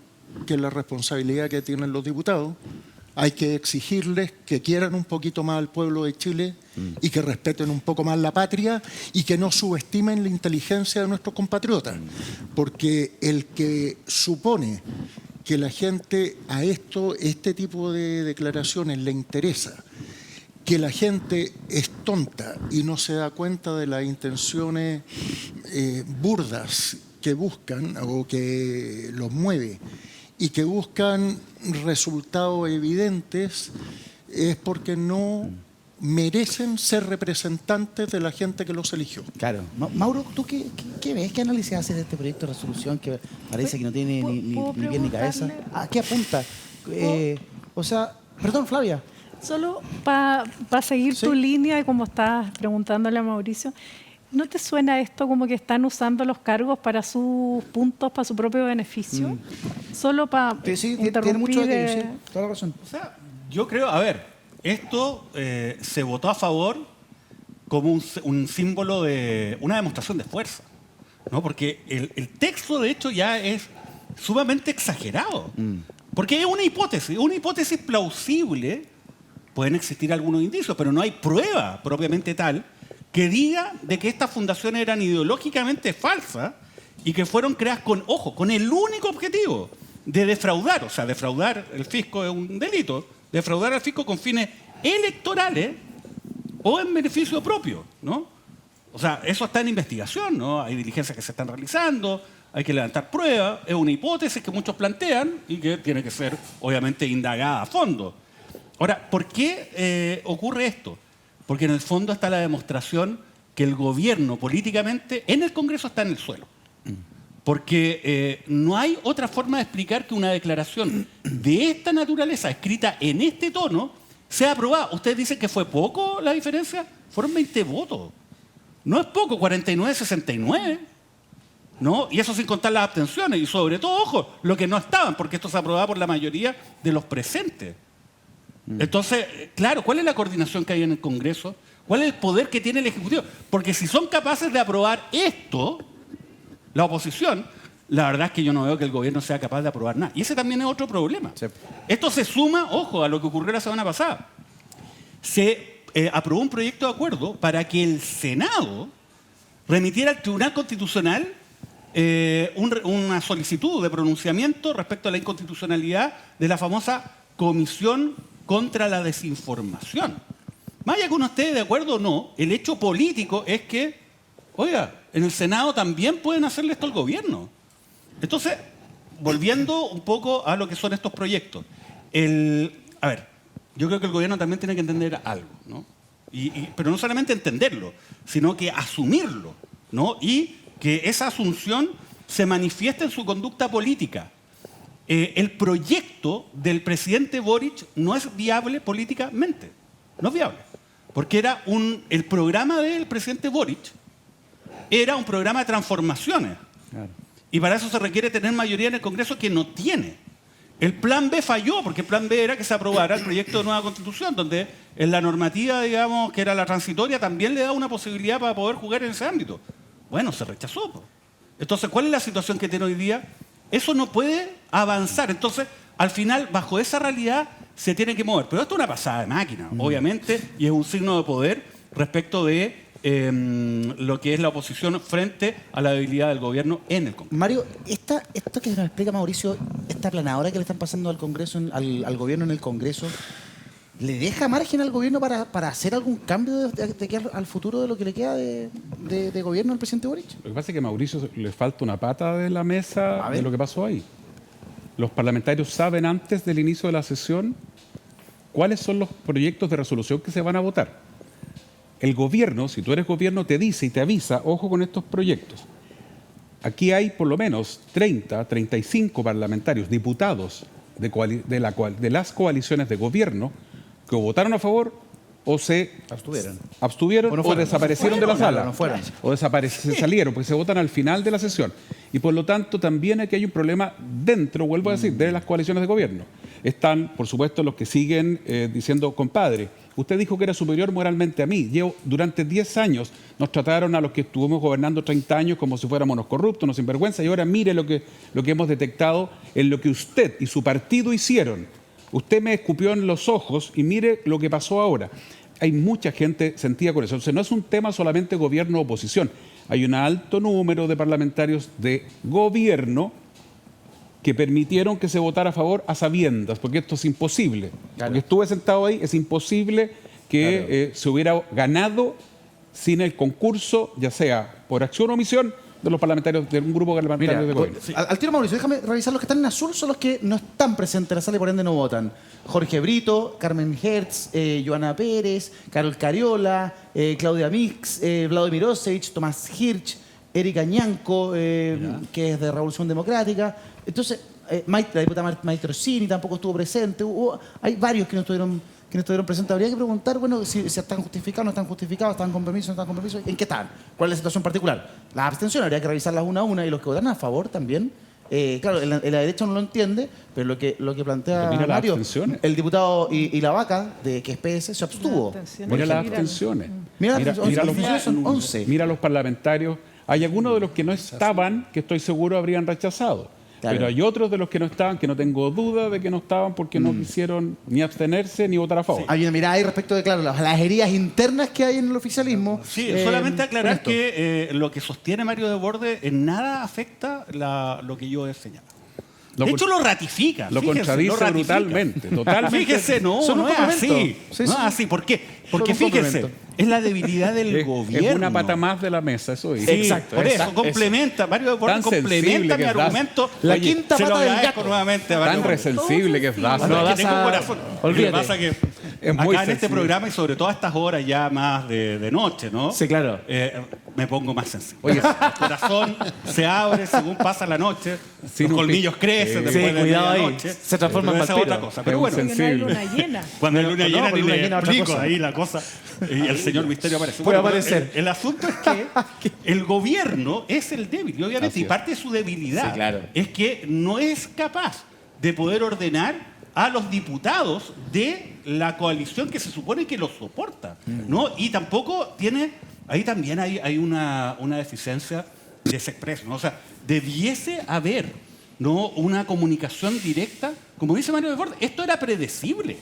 que la responsabilidad que tienen los diputados, hay que exigirles que quieran un poquito más al pueblo de Chile y que respeten un poco más la patria y que no subestimen la inteligencia de nuestros compatriotas. Porque el que supone que la gente a este tipo de declaraciones le interesa, que la gente es tonta y no se da cuenta de las intenciones burdas que buscan o que los mueve y que buscan resultados evidentes, es porque no merecen ser representantes de la gente que los eligió. Claro. Mauro, ¿tú qué ves? ¿Qué análisis haces de este proyecto de resolución que parece que no tiene ni pie ni cabeza? ¿A qué apunta? Perdón, Flavia. Solo para seguir tu línea, como estabas preguntándole a Mauricio, ¿no te suena esto como que están usando los cargos para sus puntos, para su propio beneficio? Solo para interrumpir... Tiene mucho que decir, toda la razón. O sea, yo creo, a ver, esto se votó a favor como un símbolo de una demostración de fuerza, ¿no? Porque el texto, de hecho, ya es sumamente exagerado. Porque es una hipótesis plausible. Pueden existir algunos indicios, pero no hay prueba propiamente tal que diga de que estas fundaciones eran ideológicamente falsas y que fueron creadas con el único objetivo de defraudar. O sea, defraudar el fisco es un delito. Defraudar al fisco con fines electorales o en beneficio propio, ¿no? O sea, eso está en investigación, ¿no? Hay diligencias que se están realizando, hay que levantar pruebas, es una hipótesis que muchos plantean y que tiene que ser, obviamente, indagada a fondo. Ahora, ¿por qué ocurre esto? Porque en el fondo está la demostración que el gobierno políticamente en el Congreso está en el suelo. Porque no hay otra forma de explicar que una declaración de esta naturaleza, escrita en este tono, sea aprobada. Ustedes dicen que fue poco la diferencia. Fueron 20 votos. No es poco, 49-69. ¿No? Y eso sin contar las abstenciones. Y sobre todo, ojo, lo que no estaban, porque esto se aprobaba por la mayoría de los presentes. Entonces, claro, ¿cuál es la coordinación que hay en el Congreso? ¿Cuál es el poder que tiene el Ejecutivo? Porque si son capaces de aprobar esto, la oposición, la verdad es que yo no veo que el gobierno sea capaz de aprobar nada. Y ese también es otro problema. Sí. Esto se suma, ojo, a lo que ocurrió la semana pasada. Se aprobó un proyecto de acuerdo para que el Senado remitiera al Tribunal Constitucional una solicitud de pronunciamiento respecto a la inconstitucionalidad de la famosa Comisión contra la Desinformación. Más allá que uno esté de acuerdo o no, el hecho político es que, oiga, en el Senado también pueden hacerle esto al gobierno. Entonces, volviendo un poco a lo que son estos proyectos. A ver, yo creo que el gobierno también tiene que entender algo, ¿no? Pero no solamente entenderlo, sino que asumirlo, ¿no? Y que esa asunción se manifieste en su conducta política. El proyecto del presidente Boric no es viable políticamente. No es viable. Porque el programa del presidente Boric era un programa de transformaciones. Claro. Y para eso se requiere tener mayoría en el Congreso que no tiene. El plan B falló, porque el plan B era que se aprobara el proyecto de nueva Constitución, donde en la normativa, digamos, que era la transitoria, también le da una posibilidad para poder jugar en ese ámbito. Bueno, se rechazó. Entonces, ¿cuál es la situación que tiene hoy día Eso no puede avanzar. Entonces, al final, bajo esa realidad, se tiene que mover. Pero esto es una pasada de máquina, obviamente, y es un signo de poder respecto de lo que es la oposición frente a la debilidad del gobierno en el Congreso. Mario, esto que nos explica Mauricio, esta aplanadora que le están pasando al Congreso, al gobierno en el Congreso, ¿le deja margen al gobierno para hacer algún cambio de aquí al futuro de lo que le queda de gobierno al presidente Boric? Lo que pasa es que a Mauricio le falta una pata de la mesa de lo que pasó ahí. Los parlamentarios saben antes del inicio de la sesión cuáles son los proyectos de resolución que se van a votar. El gobierno, si tú eres gobierno, te dice y te avisa, ojo con estos proyectos. Aquí hay por lo menos 30, 35 parlamentarios, diputados de las coaliciones de gobierno que o votaron a favor o se abstuvieron o desaparecieron de la sala. O se salieron, porque se votan al final de la sesión. Y por lo tanto también aquí hay un problema dentro, vuelvo a decir, de las coaliciones de gobierno. Están, por supuesto, los que siguen diciendo, compadre, usted dijo que era superior moralmente a mí. Durante 10 años nos trataron a los que estuvimos gobernando 30 años como si fuéramos unos corruptos, unos sinvergüenza, y ahora mire lo que hemos detectado en lo que usted y su partido hicieron. Usted me escupió en los ojos y mire lo que pasó ahora. Hay mucha gente sentida con eso. Entonces, no es un tema solamente gobierno-oposición. Hay un alto número de parlamentarios de gobierno que permitieron que se votara a favor a sabiendas, porque esto es imposible. Claro. Porque estuve sentado ahí, es imposible que se hubiera ganado sin el concurso, ya sea por acción o omisión, de los parlamentarios, de un grupo parlamentario de gobierno. Al tiro, Mauricio, déjame revisar. Los que están en azul son los que no están presentes en la sala y por ende no votan. Jorge Brito, Carmen Hertz, Joana Pérez, Carol Cariola, Claudia Mix, Vladimir Osevich, Tomás Hirsch, Erika Ñanco, que es de Revolución Democrática. Entonces, la diputada Maite Orsini tampoco estuvo presente. Hay varios que no estuvieron presentes. Habría que preguntar, bueno, si están justificados, no están justificados, están con permiso, no están con permiso, ¿en qué están? ¿Cuál es la situación particular? Las abstenciones habría que revisarlas una a una y los que votan a favor también. Claro, en la derecha no lo entiende, pero lo que plantea Mario, el diputado y la vaca, que es PS, se abstuvo. Mira las abstenciones. Mira las abstenciones, son 11. Mira los parlamentarios. Hay algunos de los que no estaban, que estoy seguro habrían rechazado. Claro. Pero hay otros de los que no estaban, que no tengo duda de que no estaban porque no quisieron ni abstenerse ni votar a favor. Hay una mirada ahí respecto de, claro, las heridas internas que hay en el oficialismo. Sí, solamente aclarar que lo que sostiene Mario Desbordes en nada afecta lo que yo he señalado. De hecho, lo ratifica. Lo contradice brutalmente. Totalmente. Fíjese, no es así. No es así. ¿Por qué? Porque fíjese, es la debilidad del gobierno. Es una pata más de la mesa, eso es. Sí, exacto. Por eso complementa, Mario Desbordes complementa mi argumento. La quinta pata del gato. Nuevamente, tan resensible que es Daza. No, tengo corazón. Lo que pasa es que acá en sensible. este programa y sobre todo a estas horas ya más de noche, ¿no? Sí, claro. Me pongo más sensible. Oye, el corazón se abre según pasa la noche, los colmillos crecen después de cuidado ahí. medianoche. Se transforma en esa es otra cosa. Pero bueno, Porque no hay luna llena. cuando hay luna llena ni le otra explico cosa. ahí la cosa y el señor Misterio aparece. Puede Bueno, aparecer. El asunto es que el gobierno es el débil y obviamente y parte de su debilidad es que no es capaz de poder ordenar a los diputados de la coalición que se supone que los soporta, ¿no? Y tampoco tiene, ahí también hay una deficiencia de ese expreso, ¿no? O sea, debiese haber, ¿no?, una comunicación directa, como dice Mario Desbordes, esto era predecible.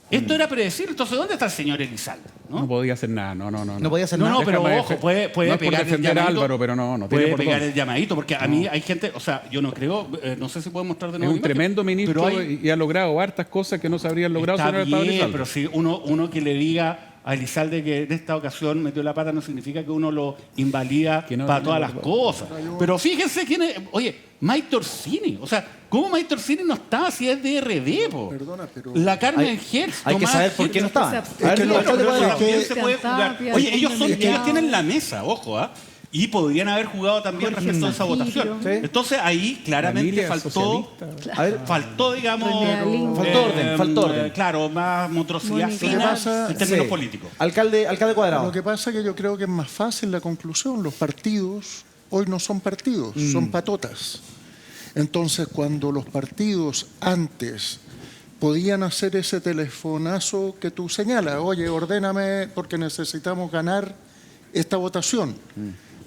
Esto era predecible. Entonces, ¿dónde está el señor Elizalde? No podía hacer nada, no. No podía hacer nada. No, pero Déjame ojo, puede no es por pegar el defender a llamadito. Álvaro, pero no tiene Puede por pegar dónde. el llamadito, porque a mí hay gente, o sea, yo no creo, no sé si puedo mostrar de Es nuevo. un la imagen, tremendo ministro pero hay- y ha logrado hartas cosas que no se habrían logrado si no Está hubiera estado bien, Elizalde. pero si uno que le diga a Elizalde que en esta ocasión metió la pata no significa que uno lo invalida Que no, para no, todas no, las no. cosas. Pero fíjense quién es, oye, Maite Orsini, o sea, ¿cómo Maite Orsini no estaba si es de RD, po? Perdona, pero- La Carmen Hertz, Hay que Tomás saber por qué no Hirsch. estaban. Es que lo- Pero es que- también se puede jugar. Tapia, Oye, ellos Enrique tienen la mesa, ojo, ¿ah? Y podrían haber jugado también Jorge respecto a esa Zafiro. votación. Sí. Entonces ahí claramente Familia faltó, socialista. A ver, faltó, digamos, René Alín. Faltó orden. Claro, más monstruosidad Mónica. fina pasa- en términos sí. políticos. Alcalde Cuadrado. Lo que pasa es que yo creo que es más fácil la conclusión. Los partidos hoy no son partidos, son patotas. Entonces, cuando los partidos antes podían hacer ese telefonazo que tú señalas, oye, ordéname porque necesitamos ganar esta votación.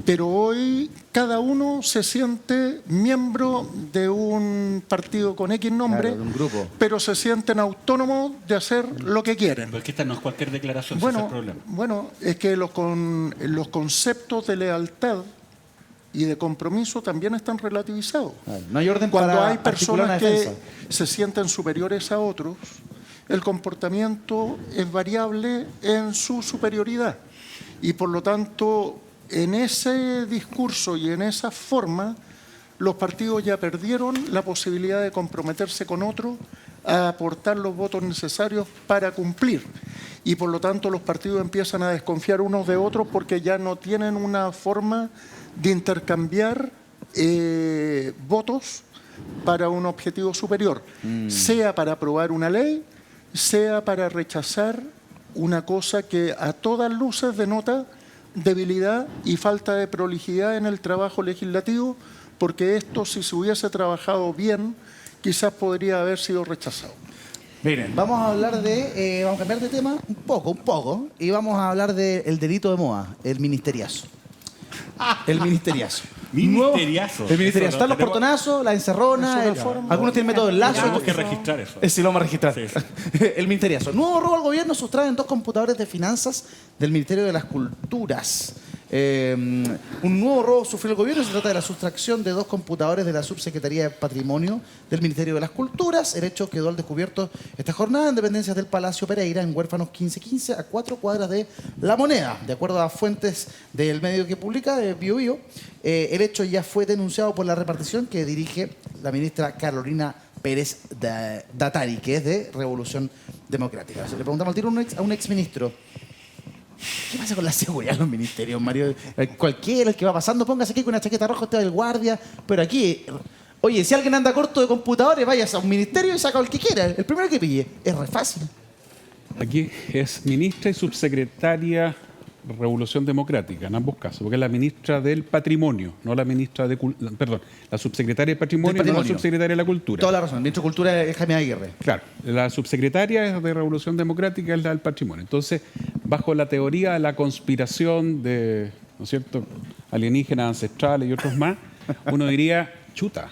Pero hoy cada uno se siente miembro de un partido con X nombre, Claro, de un grupo. pero se sienten autónomos de hacer lo que quieren. Porque esta no es cualquier declaración, ese es el problema. Bueno, es que los conceptos de lealtad y de compromiso también están relativizados. No hay orden Cuando para hay articular una personas que defensa. se sienten superiores a otros, el comportamiento es variable en su superioridad. Y por lo tanto, en ese discurso y en esa forma, los partidos ya perdieron la posibilidad de comprometerse con otros a aportar los votos necesarios para cumplir. Y por lo tanto los partidos empiezan a desconfiar unos de otros porque ya no tienen una forma de intercambiar votos para un objetivo superior, sea para aprobar una ley, sea para rechazar una cosa que a todas luces denota debilidad y falta de prolijidad en el trabajo legislativo, porque esto, si se hubiese trabajado bien, quizás podría haber sido rechazado. Miren, vamos a hablar vamos a cambiar de tema un poco, y vamos a hablar del delito de moda, el ministeriazo. El ministeriazo. Ministeriazo. El ministeriazo. Están los Tenemos- portonazos, la encerrona, algunos tienen método de lazo. Tenemos que registrar eso. Sí, lo vamos a registrar. Sí, El ministeriazo. Nuevo robo al gobierno, sustraen 2 computadores de finanzas del Ministerio de las Culturas. Un nuevo robo sufrió el gobierno. Se trata de la sustracción de 2 computadores de la Subsecretaría de Patrimonio del Ministerio de las Culturas. El hecho quedó al descubierto esta jornada en dependencias del Palacio Pereira, en Huérfanos 1515, a 4 cuadras de La Moneda. De acuerdo a fuentes del medio que publica, de Bio Bio, el hecho ya fue denunciado por la repartición que dirige la ministra Carolina Pérez Datari, que es de Revolución Democrática. Le preguntamos al tiro a un exministro. ¿Qué pasa con la seguridad en los ministerios, Mario? Cualquiera, el que va pasando, póngase aquí con una chaqueta roja, usted va del guardia. Pero aquí, oye, si alguien anda corto de computadores, vayas a un ministerio y saca el que quiera. El primero que pille. Es re fácil. Aquí es ministra y subsecretaria Revolución Democrática, en ambos casos, porque es la ministra del Patrimonio, no la ministra de... Perdón, la subsecretaria de Patrimonio, no la subsecretaria de la Cultura. Toda la razón. El ministro de Cultura es Jaime Aguirre. Claro, la subsecretaria es de Revolución Democrática, es la del Patrimonio. Entonces, bajo la teoría de la conspiración de, ¿no es cierto?, alienígenas ancestrales y otros más, uno diría, chuta,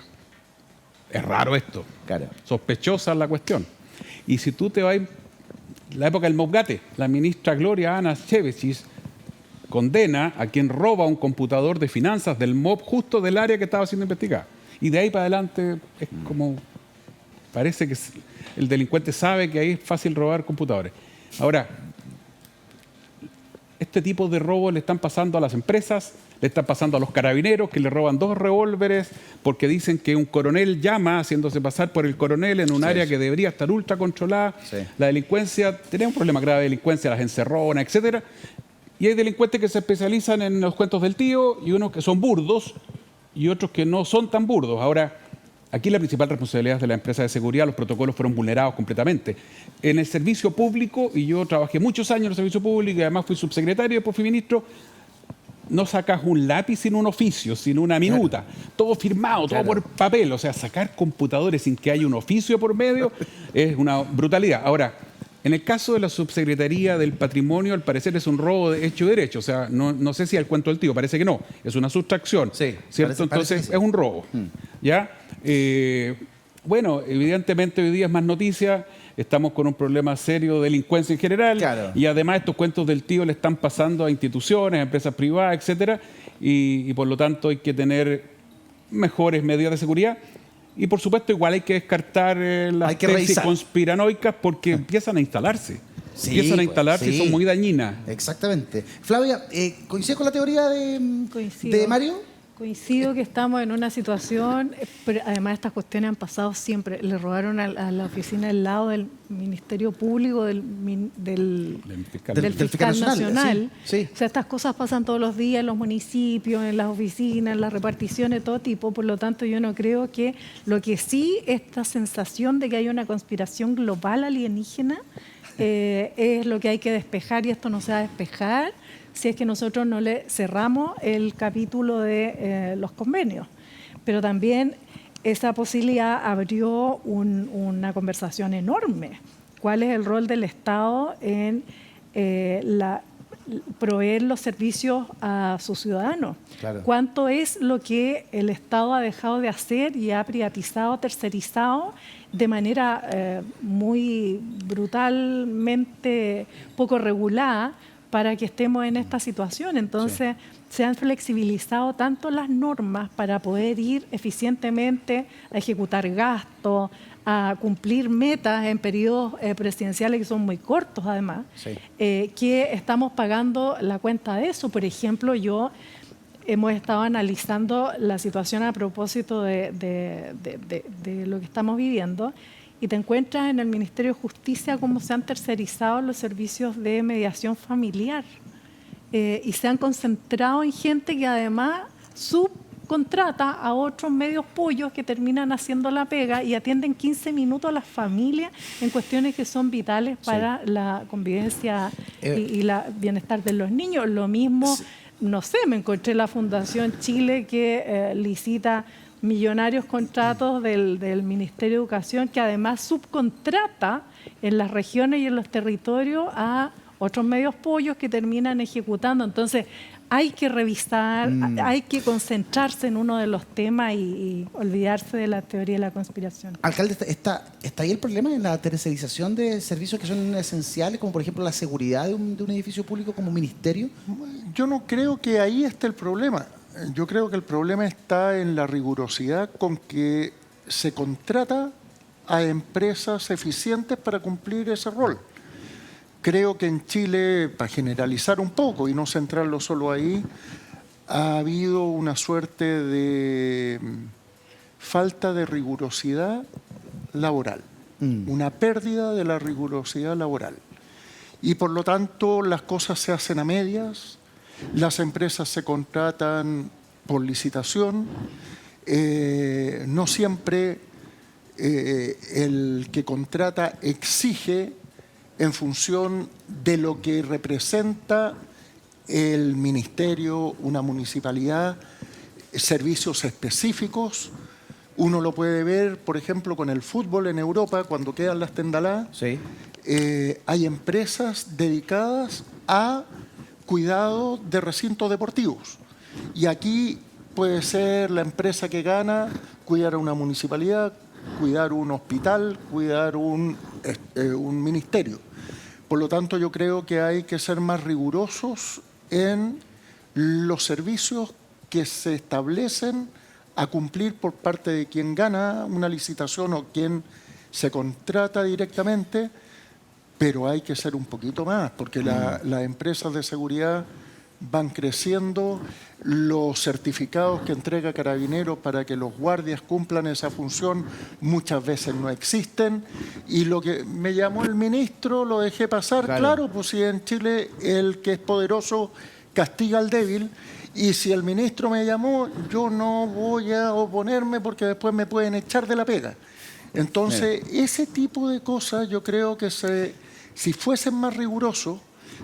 es raro esto, Claro. sospechosa la cuestión. Y si tú te vas, la época del Mobgate, la ministra Gloria Ana Chevechis condena a quien roba un computador de finanzas del MOB justo del área que estaba siendo investigada. Y de ahí para adelante es como... Parece que el delincuente sabe que ahí es fácil robar computadores. Ahora, este tipo de robos le están pasando a las empresas, le están pasando a los carabineros que le roban 2 revólveres porque dicen que un coronel llama haciéndose pasar por el coronel en un área que debería estar ultra controlada. Sí. La delincuencia, tenemos un problema grave de delincuencia, las encerronas, etcétera. Y hay delincuentes que se especializan en los cuentos del tío y unos que son burdos y otros que no son tan burdos. Ahora, aquí la principal responsabilidad es de la empresa de seguridad, los protocolos fueron vulnerados completamente. En el servicio público, y yo trabajé muchos años en el servicio público y además fui subsecretario y después fui ministro, no sacas un lápiz sin un oficio, sin una minuta. Todo firmado, todo por papel. O sea, sacar computadores sin que haya un oficio por medio es una brutalidad. Ahora, en el caso de la Subsecretaría del Patrimonio, al parecer es un robo de hecho y derecho. O sea, no sé si al cuento del tío, parece que no. Es una sustracción. Sí, ¿cierto? parece Entonces, que sí. es un robo. ¿Ya? Bueno, evidentemente hoy día es más noticia. Estamos con un problema serio de delincuencia en general. Claro. Y además estos cuentos del tío le están pasando a instituciones, a empresas privadas, etcétera. Y por lo tanto hay que tener mejores medidas de seguridad. Y por supuesto igual hay que descartar las Hay que tesis revisar. conspiranoicas porque empiezan a instalarse. Sí, empiezan a pues, instalarse y sí. son muy dañinas. Exactamente. Flavia, ¿coincide con la teoría Coincido. de Mario? Coincido que estamos en una situación, pero además estas cuestiones han pasado siempre. Le robaron a la oficina del lado del Ministerio Público, del fiscal. del fiscal nacional. Sí. O sea, estas cosas pasan todos los días en los municipios, en las oficinas, en las reparticiones de todo tipo. Por lo tanto, yo no creo que lo que sí, esta sensación de que hay una conspiración global alienígena, es lo que hay que despejar y esto no se va a despejar si es que nosotros no le cerramos el capítulo de los convenios. Pero también esa posibilidad abrió una conversación enorme. ¿Cuál es el rol del Estado en proveer los servicios a sus ciudadanos. Claro. ¿Cuánto es lo que el Estado ha dejado de hacer y ha privatizado, tercerizado de manera muy brutalmente poco regulada para que estemos en esta situación? Entonces, se han flexibilizado tanto las normas para poder ir eficientemente a ejecutar gastos, a cumplir metas en periodos presidenciales que son muy cortos, además, que estamos pagando la cuenta de eso. Por ejemplo, hemos estado analizando la situación a propósito de lo que estamos viviendo, y te encuentras en el Ministerio de Justicia cómo se han tercerizado los servicios de mediación familiar y se han concentrado en gente que además subcontrata a otros medios pollos que terminan haciendo la pega y atienden 15 minutos a las familias en cuestiones que son vitales para la convivencia y el bienestar de los niños. Lo mismo, no sé, me encontré la Fundación Chile que licita millonarios contratos del Ministerio de Educación, que además subcontrata en las regiones y en los territorios a otros medios pollos que terminan ejecutando. Entonces, hay que revisar, hay que concentrarse en uno de los temas y olvidarse de la teoría de la conspiración. Alcalde, ¿está ahí el problema en la tercerización de servicios que son esenciales, como por ejemplo la seguridad de un edificio público como ministerio? Yo no creo que ahí esté el problema. Yo creo que el problema está en la rigurosidad con que se contrata a empresas eficientes para cumplir ese rol. Creo que en Chile, para generalizar un poco y no centrarlo solo ahí, ha habido una suerte de falta de rigurosidad laboral, una pérdida de la rigurosidad laboral. Y por lo tanto las cosas se hacen a medias, las empresas se contratan por licitación, no siempre el que contrata exige en función de lo que representa el ministerio, una municipalidad, servicios específicos. Uno lo puede ver, por ejemplo, con el fútbol en Europa, cuando quedan las tendalás. Sí. Hay empresas dedicadas a cuidado de recintos deportivos. Y aquí puede ser la empresa que gana cuidar a una municipalidad, cuidar un hospital, cuidar un ministerio. Por lo tanto, yo creo que hay que ser más rigurosos en los servicios que se establecen a cumplir por parte de quien gana una licitación o quien se contrata directamente, pero hay que ser un poquito más, porque las empresas de seguridad van creciendo, los certificados que entrega Carabineros para que los guardias cumplan esa función muchas veces no existen, y lo que me llamó el ministro lo dejé pasar, claro, pues si en Chile el que es poderoso castiga al débil, y si el ministro me llamó, yo no voy a oponerme porque después me pueden echar de la pega. Entonces, ese tipo de cosas yo creo que si fuesen más rigurosos,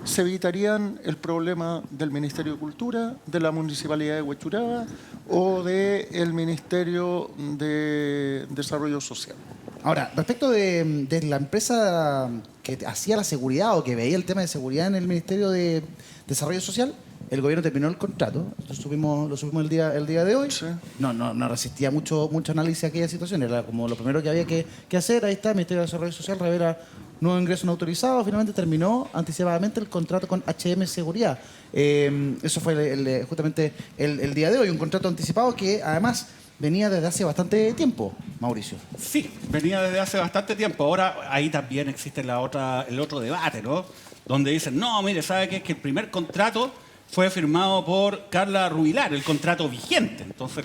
se evitarían el problema del Ministerio de Cultura, de la Municipalidad de Huechuraba o del Ministerio de Desarrollo Social. Ahora, respecto de la empresa que hacía la seguridad o que veía el tema de seguridad en el Ministerio de Desarrollo Social, el gobierno terminó el contrato, lo subimos el día de hoy. Sí. No resistía mucho análisis a aquella situación, era como lo primero que había que hacer. Ahí está, el Ministerio de Desarrollo Social revela nuevo ingreso no autorizado. Finalmente terminó anticipadamente el contrato con HM Seguridad. Eso fue justamente el día de hoy, un contrato anticipado que además venía desde hace bastante tiempo, Mauricio. Sí, venía desde hace bastante tiempo. Ahora ahí también existe el otro debate, ¿no? Donde dicen, no, mire, ¿sabe qué? Es que el primer contrato fue firmado por Carla Rubilar, el contrato vigente. Entonces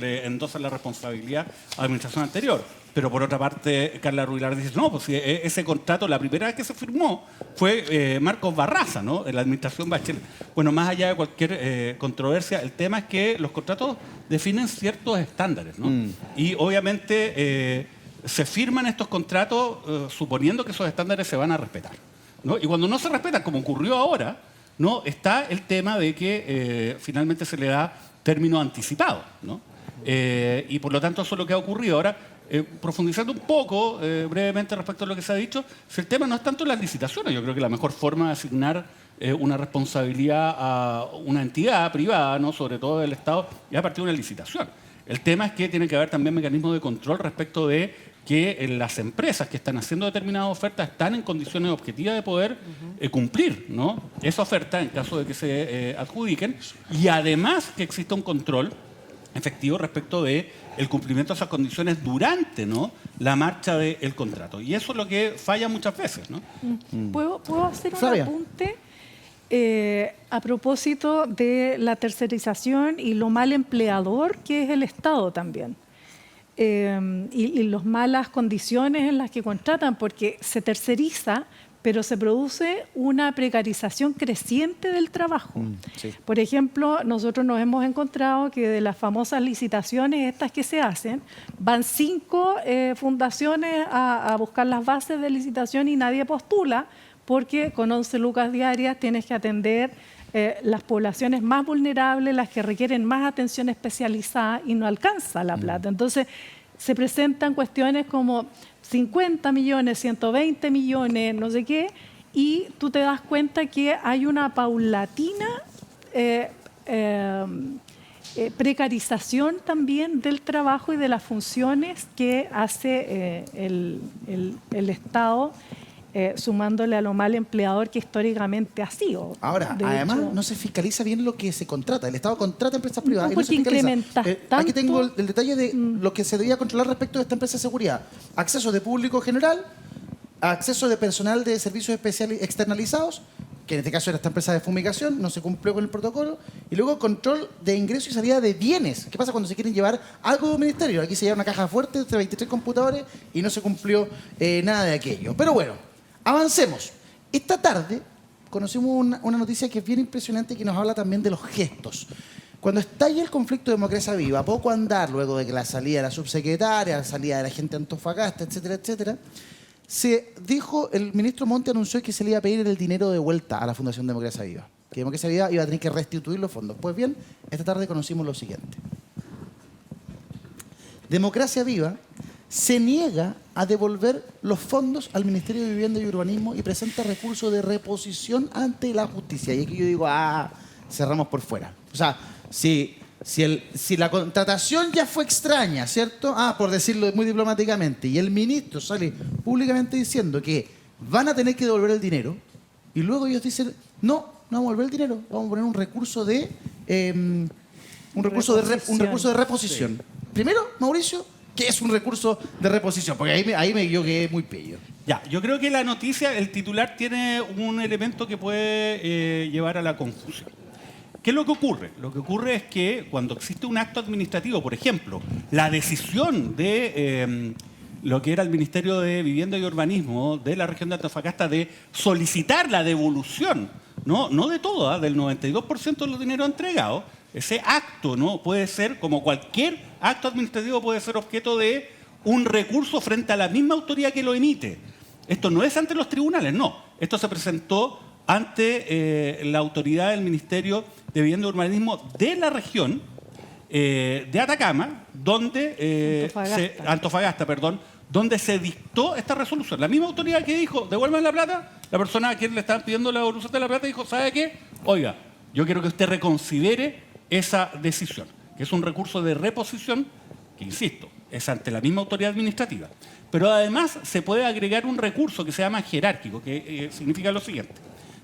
la responsabilidad a la administración anterior. Pero por otra parte, Carla Rubilar dice, no, pues ese contrato, la primera vez que se firmó fue Marcos Barraza, ¿no? En la administración Bachelet. Bueno, más allá de cualquier controversia, el tema es que los contratos definen ciertos estándares, ¿no? Y obviamente se firman estos contratos suponiendo que esos estándares se van a respetar, ¿no? Y cuando no se respetan, como ocurrió ahora, ¿no? Está el tema de que finalmente se le da término anticipado, ¿no? Y por lo tanto eso es lo que ha ocurrido. Ahora, profundizando un poco brevemente respecto a lo que se ha dicho, si el tema no es tanto las licitaciones, yo creo que la mejor forma de asignar una responsabilidad a una entidad privada, ¿no? Sobre todo del Estado, y a partir de una licitación. El tema es que tiene que haber también mecanismos de control respecto de que las empresas que están haciendo determinadas ofertas están en condiciones objetivas de poder cumplir, ¿no? Esa oferta en caso de que se adjudiquen, y además que exista un control efectivo respecto de el cumplimiento de esas condiciones durante, ¿no?, la marcha del contrato. Y eso es lo que falla muchas veces, ¿no? ¿Puedo hacer un Flavia. apunte a propósito de la tercerización y lo mal empleador que es el Estado también? Y las malas condiciones en las que contratan, porque se terceriza, pero se produce una precarización creciente del trabajo. Sí. Por ejemplo, nosotros nos hemos encontrado que de las famosas licitaciones estas que se hacen, van 5 fundaciones a buscar las bases de licitación y nadie postula, porque con 11 lucas diarias tienes que atender las poblaciones más vulnerables, las que requieren más atención especializada, y no alcanza la plata. Entonces, se presentan cuestiones como 50 millones, 120 millones, no sé qué, y tú te das cuenta que hay una paulatina precarización también del trabajo y de las funciones que hace el Estado, sumándole a lo mal empleador que históricamente ha sido. Ahora, De además, hecho, no se fiscaliza bien lo que se contrata. El Estado contrata empresas privadas y no se porque fiscaliza. incrementas Aquí tanto. tengo el detalle de lo que se debía controlar respecto de esta empresa de seguridad. Acceso de público general, acceso de personal de servicios especiales externalizados, que en este caso era esta empresa de fumigación, no se cumplió con el protocolo, y luego control de ingreso y salida de bienes. ¿Qué pasa cuando se quieren llevar algo de un ministerio? Aquí se lleva una caja fuerte de 23 computadores y no se cumplió nada de aquello. Pero bueno, avancemos. Esta tarde conocimos una noticia que es bien impresionante, que nos habla también de los gestos. Cuando estalla el conflicto de Democracia Viva, a poco andar, luego de que la salida de la subsecretaria, la salida de la gente de Antofagasta, etcétera, etcétera, se dijo, el ministro Monte anunció que se le iba a pedir el dinero de vuelta a la Fundación Democracia Viva, que Democracia Viva iba a tener que restituir los fondos. Pues bien, esta tarde conocimos lo siguiente. Democracia Viva se niega a devolver los fondos al Ministerio de Vivienda y Urbanismo y presenta recurso de reposición ante la justicia. Y aquí yo digo, cerramos por fuera. O sea, si la contratación ya fue extraña, ¿cierto? Por decirlo muy diplomáticamente, y el ministro sale públicamente diciendo que van a tener que devolver el dinero, y luego ellos dicen, no vamos a devolver el dinero, vamos a poner un recurso de un recurso de reposición. Primero, Mauricio, ¿qué es un recurso de reposición? Porque ahí yo quedé muy pillo. Ya, yo creo que la noticia, el titular tiene un elemento que puede llevar a la confusión. ¿Qué es lo que ocurre? Lo que ocurre es que cuando existe un acto administrativo, por ejemplo, la decisión de lo que era el Ministerio de Vivienda y Urbanismo de la región de Antofagasta de solicitar la devolución, no de todo, del 92% de los dineros entregados, ese acto, ¿no?, puede ser, como cualquier acto administrativo, puede ser objeto de un recurso frente a la misma autoridad que lo emite. Esto no es ante los tribunales, no. Esto se presentó ante la autoridad del Ministerio de Vivienda y Urbanismo de la región de Atacama, donde Antofagasta, donde se dictó esta resolución. La misma autoridad que dijo, devuelvan la plata, la persona a quien le estaban pidiendo la devolución de la plata dijo, ¿sabe qué? Oiga, yo quiero que usted reconsidere esa decisión, que es un recurso de reposición, que insisto, es ante la misma autoridad administrativa. Pero además se puede agregar un recurso que se llama jerárquico, que significa lo siguiente.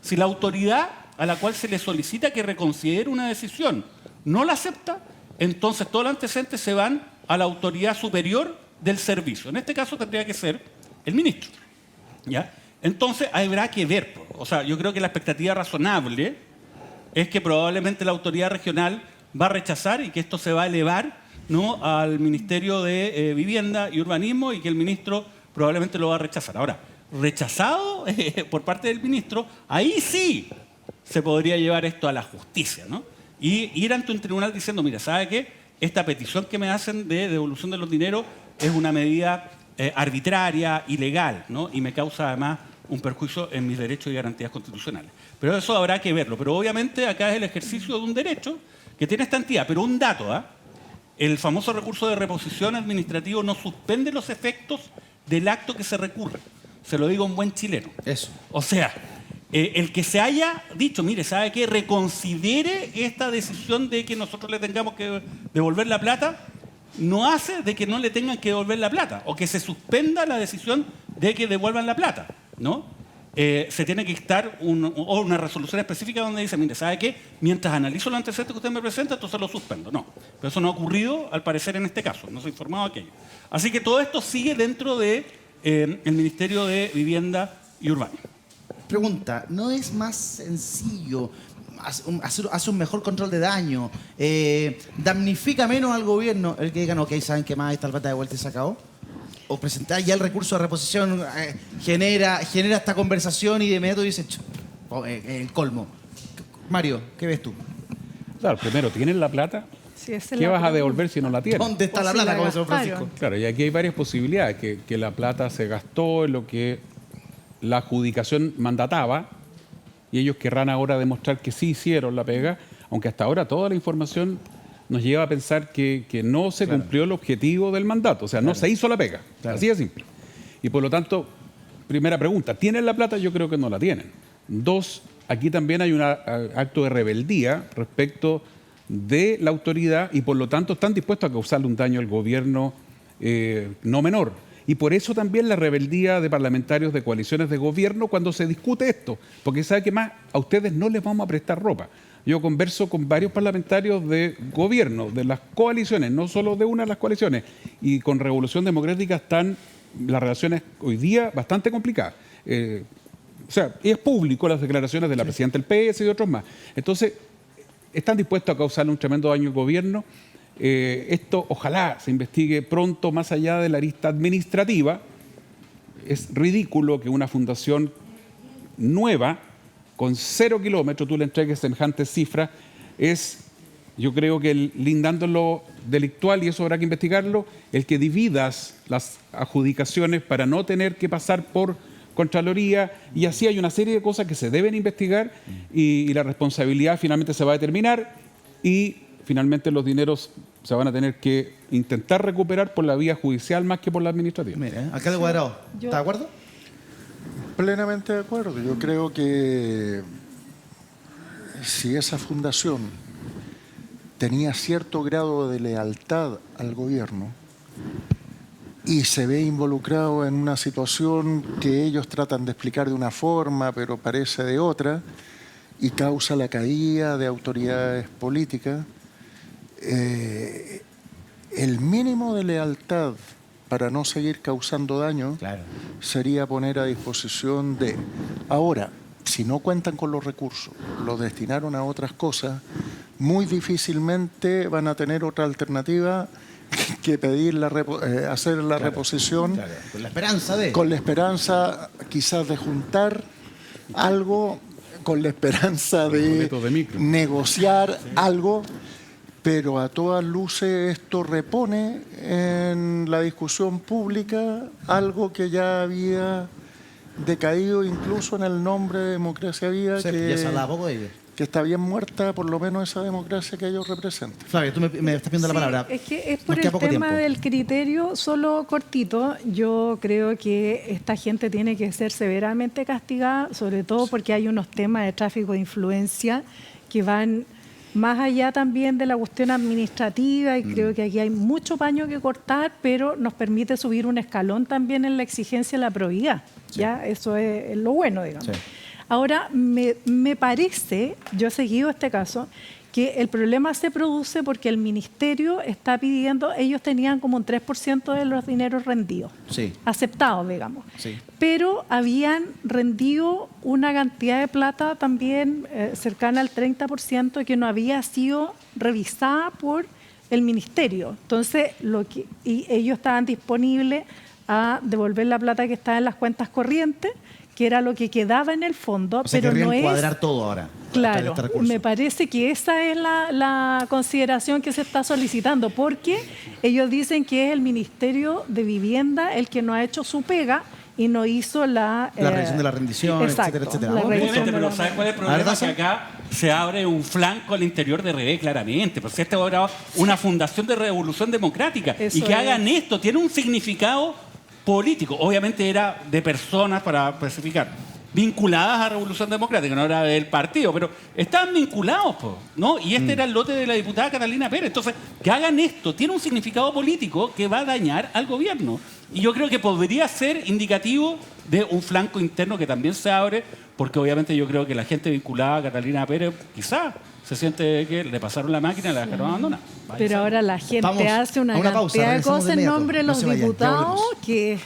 Si la autoridad a la cual se le solicita que reconsidere una decisión no la acepta, entonces todos los antecedentes se van a la autoridad superior del servicio. En este caso tendría que ser el ministro, ¿ya? Entonces habrá que ver. O sea, yo creo que la expectativa razonable es que probablemente la autoridad regional va a rechazar y que esto se va a elevar, ¿no?, al Ministerio de Vivienda y Urbanismo, y que el ministro probablemente lo va a rechazar. Ahora, rechazado por parte del ministro, ahí sí se podría llevar esto a la justicia, ¿no? Y ir ante un tribunal diciendo, mira, ¿sabe qué? Esta petición que me hacen de devolución de los dineros es una medida arbitraria, ilegal, ¿no? Y me causa además un perjuicio en mis derechos y garantías constitucionales. Pero eso habrá que verlo. Pero obviamente acá es el ejercicio de un derecho que tiene esta entidad. Pero un dato, el famoso recurso de reposición administrativo no suspende los efectos del acto que se recurre. Se lo digo en buen chileno. Eso. O sea, el que se haya dicho, mire, ¿sabe qué? Reconsidere esta decisión de que nosotros le tengamos que devolver la plata, no hace de que no le tengan que devolver la plata o que se suspenda la decisión de que devuelvan la plata, ¿no? Se tiene que dictar una resolución específica donde dice, mire, ¿sabe qué? Mientras analizo los antecedentes que usted me presenta, entonces lo suspendo. No, pero eso no ha ocurrido al parecer en este caso, no se ha informado aquello. Así que todo esto sigue dentro de el Ministerio de Vivienda y Urbanismo. Pregunta, ¿no es más sencillo hacer un mejor control de daño? ¿Damnifica menos al gobierno el que digan, ok, ¿saben qué más? Esta plata de vuelta y se acabó? ¿O presentar ya el recurso de reposición genera esta conversación y de inmediato dice, el colmo? Mario, ¿qué ves tú? Claro, primero, ¿tienes la plata? Sí, esa es ¿Qué la vas a pregunta. devolver si no la tienes? ¿Dónde está la O si plata, la como dice don gastaron. Francisco? Claro, y aquí hay varias posibilidades, que la plata se gastó en lo que la adjudicación mandataba y ellos querrán ahora demostrar que sí hicieron la pega, aunque hasta ahora toda la información nos lleva a pensar que no se cumplió el objetivo del mandato, o sea, no se hizo la pega, así de simple. Y por lo tanto, primera pregunta, ¿tienen la plata? Yo creo que no la tienen. Dos, aquí también hay un acto de rebeldía respecto de la autoridad y por lo tanto están dispuestos a causarle un daño al gobierno no menor. Y por eso también la rebeldía de parlamentarios de coaliciones de gobierno cuando se discute esto, porque sabe que más a ustedes no les vamos a prestar ropa. Yo converso con varios parlamentarios de gobierno, de las coaliciones, no solo de una de las coaliciones, y con Revolución Democrática están las relaciones hoy día bastante complicadas. O sea, es público las declaraciones de la presidenta del PS y de otros más. Entonces, están dispuestos a causarle un tremendo daño al gobierno. Esto ojalá se investigue pronto más allá de la arista administrativa. Es ridículo que una fundación nueva, con 0 kilómetros, tú le entregues semejantes cifras. Yo creo que lindando lo delictual, y eso habrá que investigarlo, el que dividas las adjudicaciones para no tener que pasar por Contraloría, y así hay una serie de cosas que se deben investigar y la responsabilidad finalmente se va a determinar y finalmente los dineros se van a tener que intentar recuperar por la vía judicial más que por la administrativa. Mira, alcalde Cuadrado, ¿está de acuerdo? Plenamente de acuerdo. Yo creo que si esa fundación tenía cierto grado de lealtad al gobierno y se ve involucrado en una situación que ellos tratan de explicar de una forma, pero parece de otra, y causa la caída de autoridades políticas, el mínimo de lealtad para no seguir causando daño sería poner a disposición de... Ahora, si no cuentan con los recursos, los destinaron a otras cosas, muy difícilmente van a tener otra alternativa que pedir hacer la reposición con la esperanza de... Con la esperanza quizás de juntar algo, con la esperanza de negociar algo, pero a todas luces esto repone en la discusión pública algo que ya había decaído incluso en el nombre de Democracia Viva, que está bien muerta, por lo menos esa democracia que ellos representan. Flavia, tú me estás pidiendo la palabra. Es que es por el tema del criterio, solo cortito. Yo creo que esta gente tiene que ser severamente castigada, sobre todo porque hay unos temas de tráfico de influencia que van más allá también de la cuestión administrativa, y creo que aquí hay mucho paño que cortar, pero nos permite subir un escalón también en la exigencia de la probidad. ¿Ya? Eso es lo bueno, digamos. Sí. Ahora, me parece, yo he seguido este caso, que el problema se produce porque el ministerio está pidiendo, ellos tenían como un 3% de los dineros rendidos, aceptados, digamos. Pero habían rendido una cantidad de plata también cercana al 30% que no había sido revisada por el ministerio. Entonces, y ellos estaban disponibles a devolver la plata que estaba en las cuentas corrientes, que era lo que quedaba en el fondo, pero no es... cuadrar todo ahora. Claro, me parece que esa es la consideración que se está solicitando, porque ellos dicen que es el Ministerio de Vivienda el que no ha hecho su pega y no hizo la revisión de la rendición, etcétera, etcétera. Obviamente, pero ¿sabes cuál es el problema? Que acá se abre un flanco al interior de RD claramente. Pues esta era una fundación de Revolución Democrática. Y que hagan esto tiene un significado político. Obviamente era de personas, para especificar, vinculadas a Revolución Democrática, no era del partido, pero estaban vinculados, ¿no? Y este era el lote de la diputada Catalina Pérez. Entonces, que hagan esto tiene un significado político que va a dañar al gobierno. Y yo creo que podría ser indicativo de un flanco interno que también se abre, porque obviamente yo creo que la gente vinculada a Catalina Pérez quizás se siente que le pasaron la máquina y la dejaron abandonada. Pero ahora la gente Vamos hace una a una pausa, cantidad de regresamos cosas de en inmediato. nombre de No los se vayan, ya diputados volvemos. que